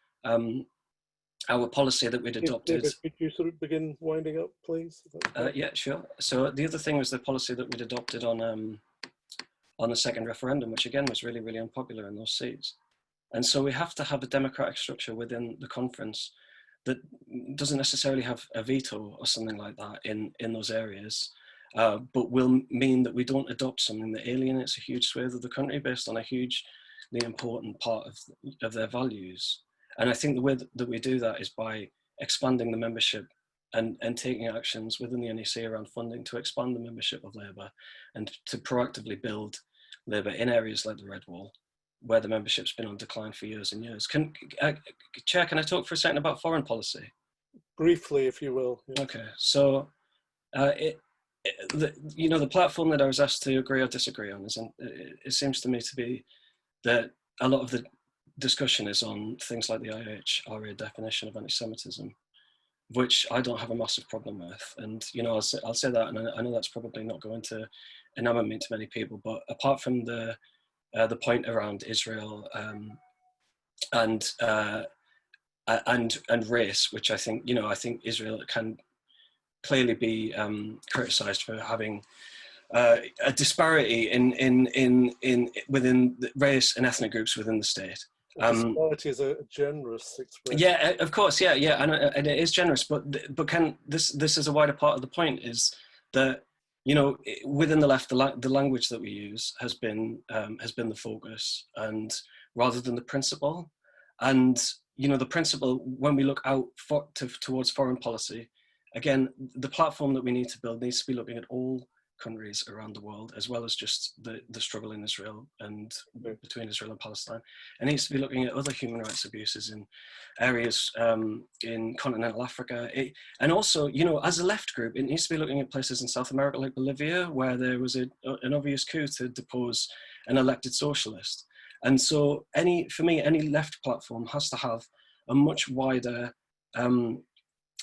our policy that we'd adopted. David, could you sort of begin winding up, please? Yeah, sure. So the other thing was the policy that we'd adopted on the second referendum, which again was really, really unpopular in those seats. And so we have to have a democratic structure within the conference that doesn't necessarily have a veto or something like that in those areas, but will mean that we don't adopt something that alienates a huge swathe of the country based on a hugely important part of their values. And I think the way that we do that is by expanding the membership and taking actions within the NEC around funding to expand the membership of Labour and to proactively build Labour in areas like the Red Wall, where the membership's been on decline for years and years. Chair, can I talk for a second about foreign policy? Briefly, if you will. Yeah. Okay, so the platform that I was asked to agree or disagree on it seems to me to be that a lot of the discussion is on things like the IHRA definition of anti-Semitism, which I don't have a massive problem with. And, I'll say that, and I know that's probably not going to enamor me to many people, but apart from the point around Israel and race, which I think, I think Israel can clearly be criticised for having a disparity within the race and ethnic groups within the state. Disparity is a generous expression. Yeah, of course, yeah, and it is generous, but this is a wider part of the point, is that within the left, the language that we use has been the focus, and rather than the principle, and the principle when we look out towards foreign policy, again, the platform that we need to build needs to be looking at all countries around the world, as well as just the struggle in Israel and between Israel and Palestine. It needs to be looking at other human rights abuses in areas in continental Africa. And also, as a left group, it needs to be looking at places in South America like Bolivia, where there was an obvious coup to depose an elected socialist. And so for me, any left platform has to have a much wider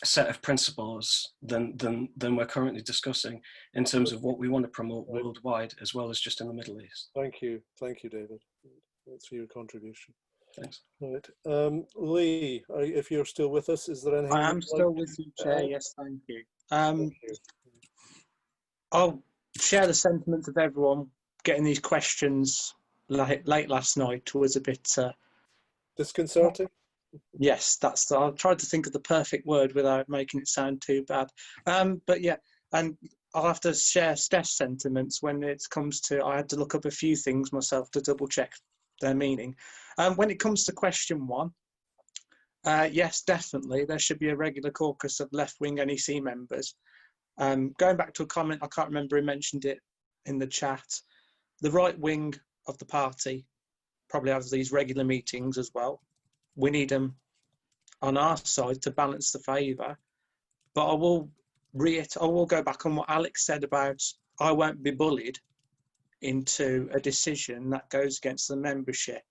set of principles than we're currently discussing in terms of what we want to promote worldwide, as well as just in the Middle East. Thank you, David. Thanks for your contribution. Thanks. Right, Lee, if you're still with us, is there anything? I am still with you, Chair. Yes, thank you. I'll share the sentiments of everyone. Getting these questions late last night was a bit disconcerting. Yes, I tried to think of the perfect word without making it sound too bad. But yeah, and I'll have to share Steph's sentiments when it comes to, I had to look up a few things myself to double check their meaning. When it comes to question 1, yes, definitely, there should be a regular caucus of left-wing NEC members. Going back to a comment, I can't remember who mentioned it in the chat, the right wing of the party probably has these regular meetings as well. We need them on our side to balance the favour. But I will go back on what Alex said about I won't be bullied into a decision that goes against the membership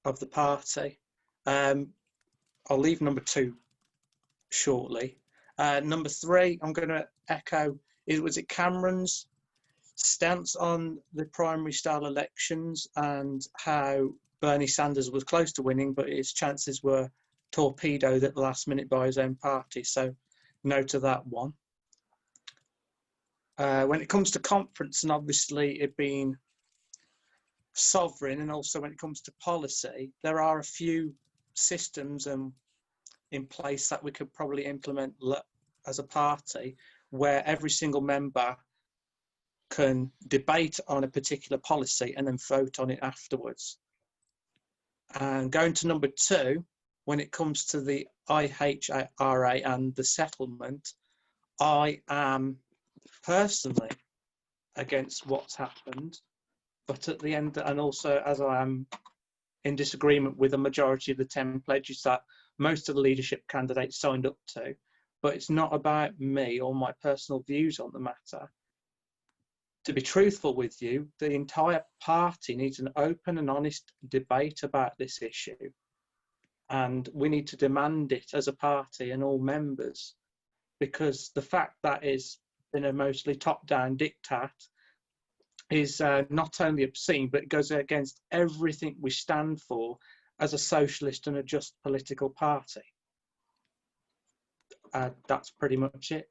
of the party. I'll leave number 2 shortly. Number 3, I'm going to echo, was it Cameron's stance on the primary style elections and how Bernie Sanders was close to winning, but his chances were torpedoed at the last minute by his own party. So no to that one. When it comes to conference, and obviously it being sovereign, and also when it comes to policy, there are a few systems in place that we could probably implement as a party, where every single member can debate on a particular policy and then vote on it afterwards. And going to number 2, when it comes to the IHRA and the settlement, I am personally against what's happened, but at the end, and also as I am in disagreement with a majority of the 10 pledges that most of the leadership candidates signed up to, but it's not about me or my personal views on the matter. To be truthful with you, the entire party needs an open and honest debate about this issue. And we need to demand it as a party and all members, because the fact that is in a mostly top-down diktat is not only obscene, but it goes against everything we stand for as a socialist and a just political party. That's pretty much it.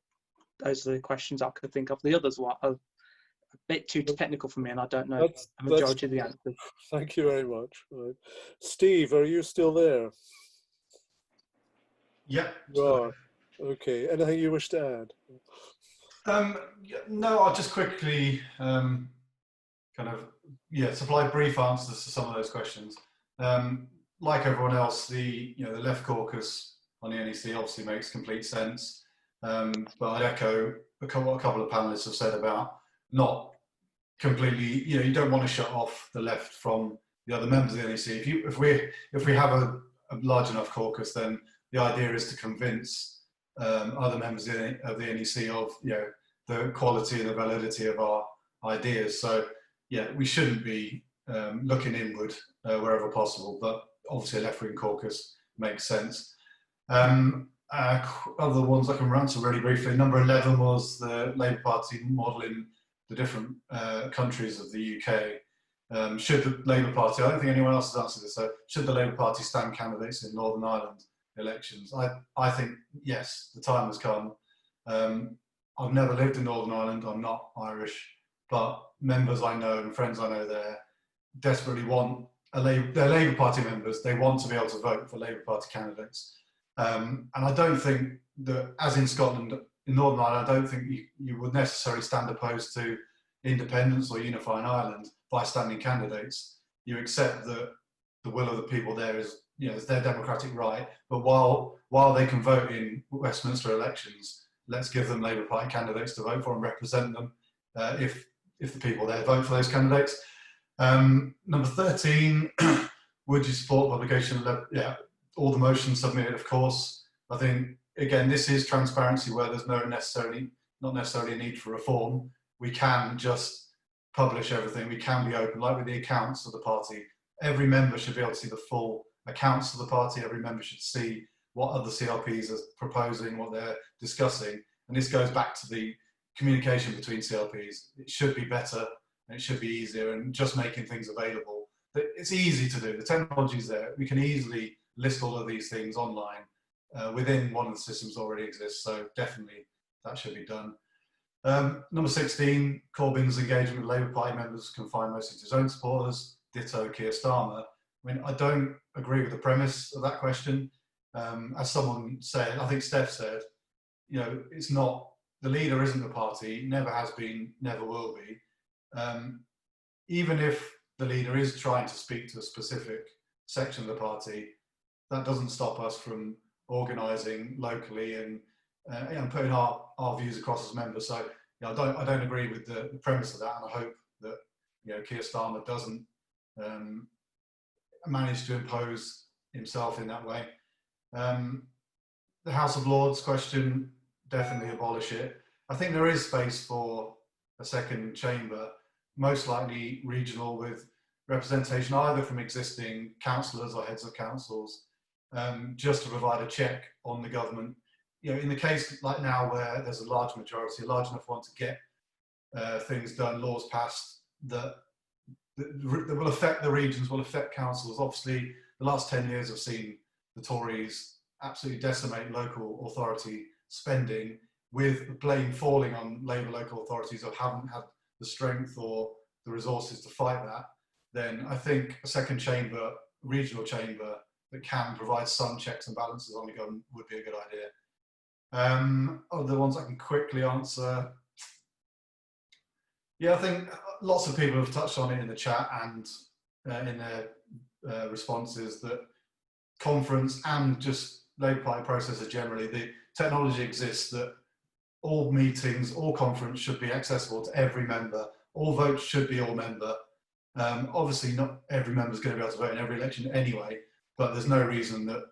Those are the questions I could think of. The others were a bit too technical for me, and I don't know the majority of the answers. Thank you very much. Right. Steve, are you still there? Yeah. You are. Okay. Anything you wish to add? No, I'll just quickly supply brief answers to some of those questions. Like everyone else, the left caucus on the NEC obviously makes complete sense. But I'd echo what a couple of panelists have said about not completely, you don't want to shut off the left from the other members of the NEC. If we have a large enough caucus, then the idea is to convince other members of the NEC of the quality and the validity of our ideas. So yeah, we shouldn't be looking inward wherever possible, but obviously a left-wing caucus makes sense. Other ones I can answer really briefly. Number 11 was the Labour Party model in the different countries of the UK. Should the Labour Party, I don't think anyone else has answered this, so should the Labour Party stand candidates in Northern Ireland elections? I think yes, the time has come. I've never lived in Northern Ireland, I'm not Irish, but members I know and friends I know there desperately want, they're Labour Party members, they want to be able to vote for Labour Party candidates. And I don't think that, as in Scotland, in Northern Ireland, I don't think you would necessarily stand opposed to independence or unifying Ireland by standing candidates. You accept that the will of the people there is, it's their democratic right, but while they can vote in Westminster elections, let's give them Labour Party candidates to vote for and represent them if the people there vote for those candidates. Number 13, would you support publication? Yeah, all the motions submitted, of course. I think, again, this is transparency where there's not necessarily a need for reform. We can just publish everything. We can be open, like with the accounts of the party. Every member should be able to see the full accounts of the party. Every member should see what other CLPs are proposing, what they're discussing. And this goes back to the communication between CLPs. It should be better and it should be easier, and just making things available. It's easy to do. The technology's there. We can easily list all of these things online within one of the systems already exists. So definitely that should be done. Number 16, Corbyn's engagement with Labour Party members confined mostly to his own supporters. Ditto Keir Starmer. I mean, I don't agree with the premise of that question. As someone said, I think Steph said, it's not, the leader isn't the party, never has been, never will be. Even if the leader is trying to speak to a specific section of the party, that doesn't stop us from organising locally and putting our views across as members. So I don't agree with the premise of that, and I hope that Keir Starmer doesn't manage to impose himself in that way. The House of Lords question, definitely abolish it. I think there is space for a second chamber, most likely regional, with representation either from existing councillors or heads of councils, just to provide a check on the government. In the case like now where there's a large majority, a large enough one to get things done, laws passed that will affect the regions, will affect councils. Obviously, the last 10 years have seen the Tories absolutely decimate local authority spending, with the blame falling on Labour local authorities who haven't had the strength or the resources to fight that. Then I think a second chamber, regional chamber, that can provide some checks and balances on the government would be a good idea. Other ones I can quickly answer. Yeah, I think lots of people have touched on it in the chat and in their responses, that conference and just Labour Party processes generally, the technology exists that all meetings, all conference should be accessible to every member. All votes should be all member. Obviously, not every member is going to be able to vote in every election anyway, but there's no reason that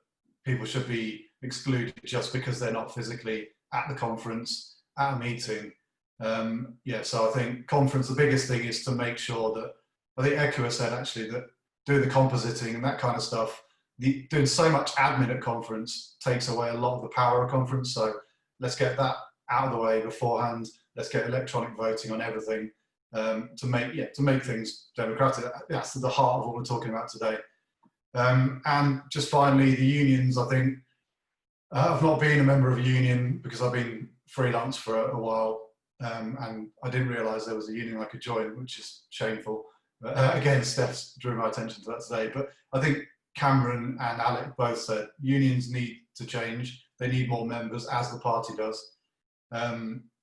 people should be excluded just because they're not physically at the conference, at a meeting. So I think conference, the biggest thing is to make sure that, I think Ekua said actually, that doing the compositing and that kind of stuff, doing so much admin at conference takes away a lot of the power of conference. So let's get that out of the way beforehand. Let's get electronic voting on everything to make things democratic. That's the heart of what we're talking about today. And just finally, the unions. I think I've not been a member of a union because I've been freelance for a while, and I didn't realise there was a union I could join, which is shameful. But again, Steph drew my attention to that today. But I think Cameron and Alec both said unions need to change. They need more members, as the party does. So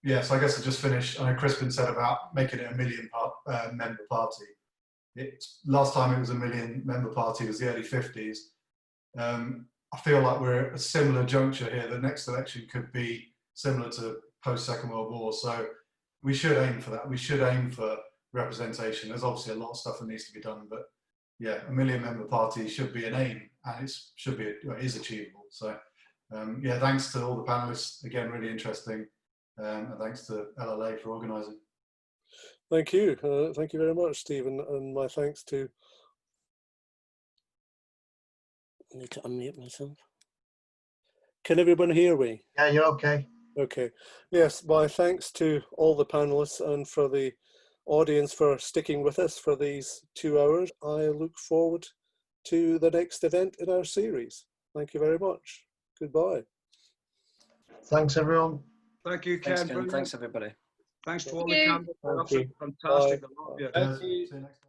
I guess I'll just finish. I know Crispin said about making it a million member party. Last time it was a 1 million member party was the early 50s. I feel like we're at a similar juncture here. The next election could be similar to post-Second World War. So we should aim for that. We should aim for representation. There's obviously a lot of stuff that needs to be done, but yeah, a 1 million member party should be an aim, and it is achievable. So yeah, thanks to all the panelists. Again, really interesting. And thanks to LLA for organising. Thank you. Thank you very much, Stephen. And my thanks to... I need to unmute myself. Can everyone hear me? Yeah, you're okay. Okay. Yes, my thanks to all the panelists and for the audience for sticking with us for these 2 hours. I look forward to the next event in our series. Thank you very much. Goodbye. Thanks, everyone. Thank you, Ken. Thanks, Ken. Thanks, everybody. Thanks to all the candidates. Absolutely fantastic. Bye. I love you. See you next time.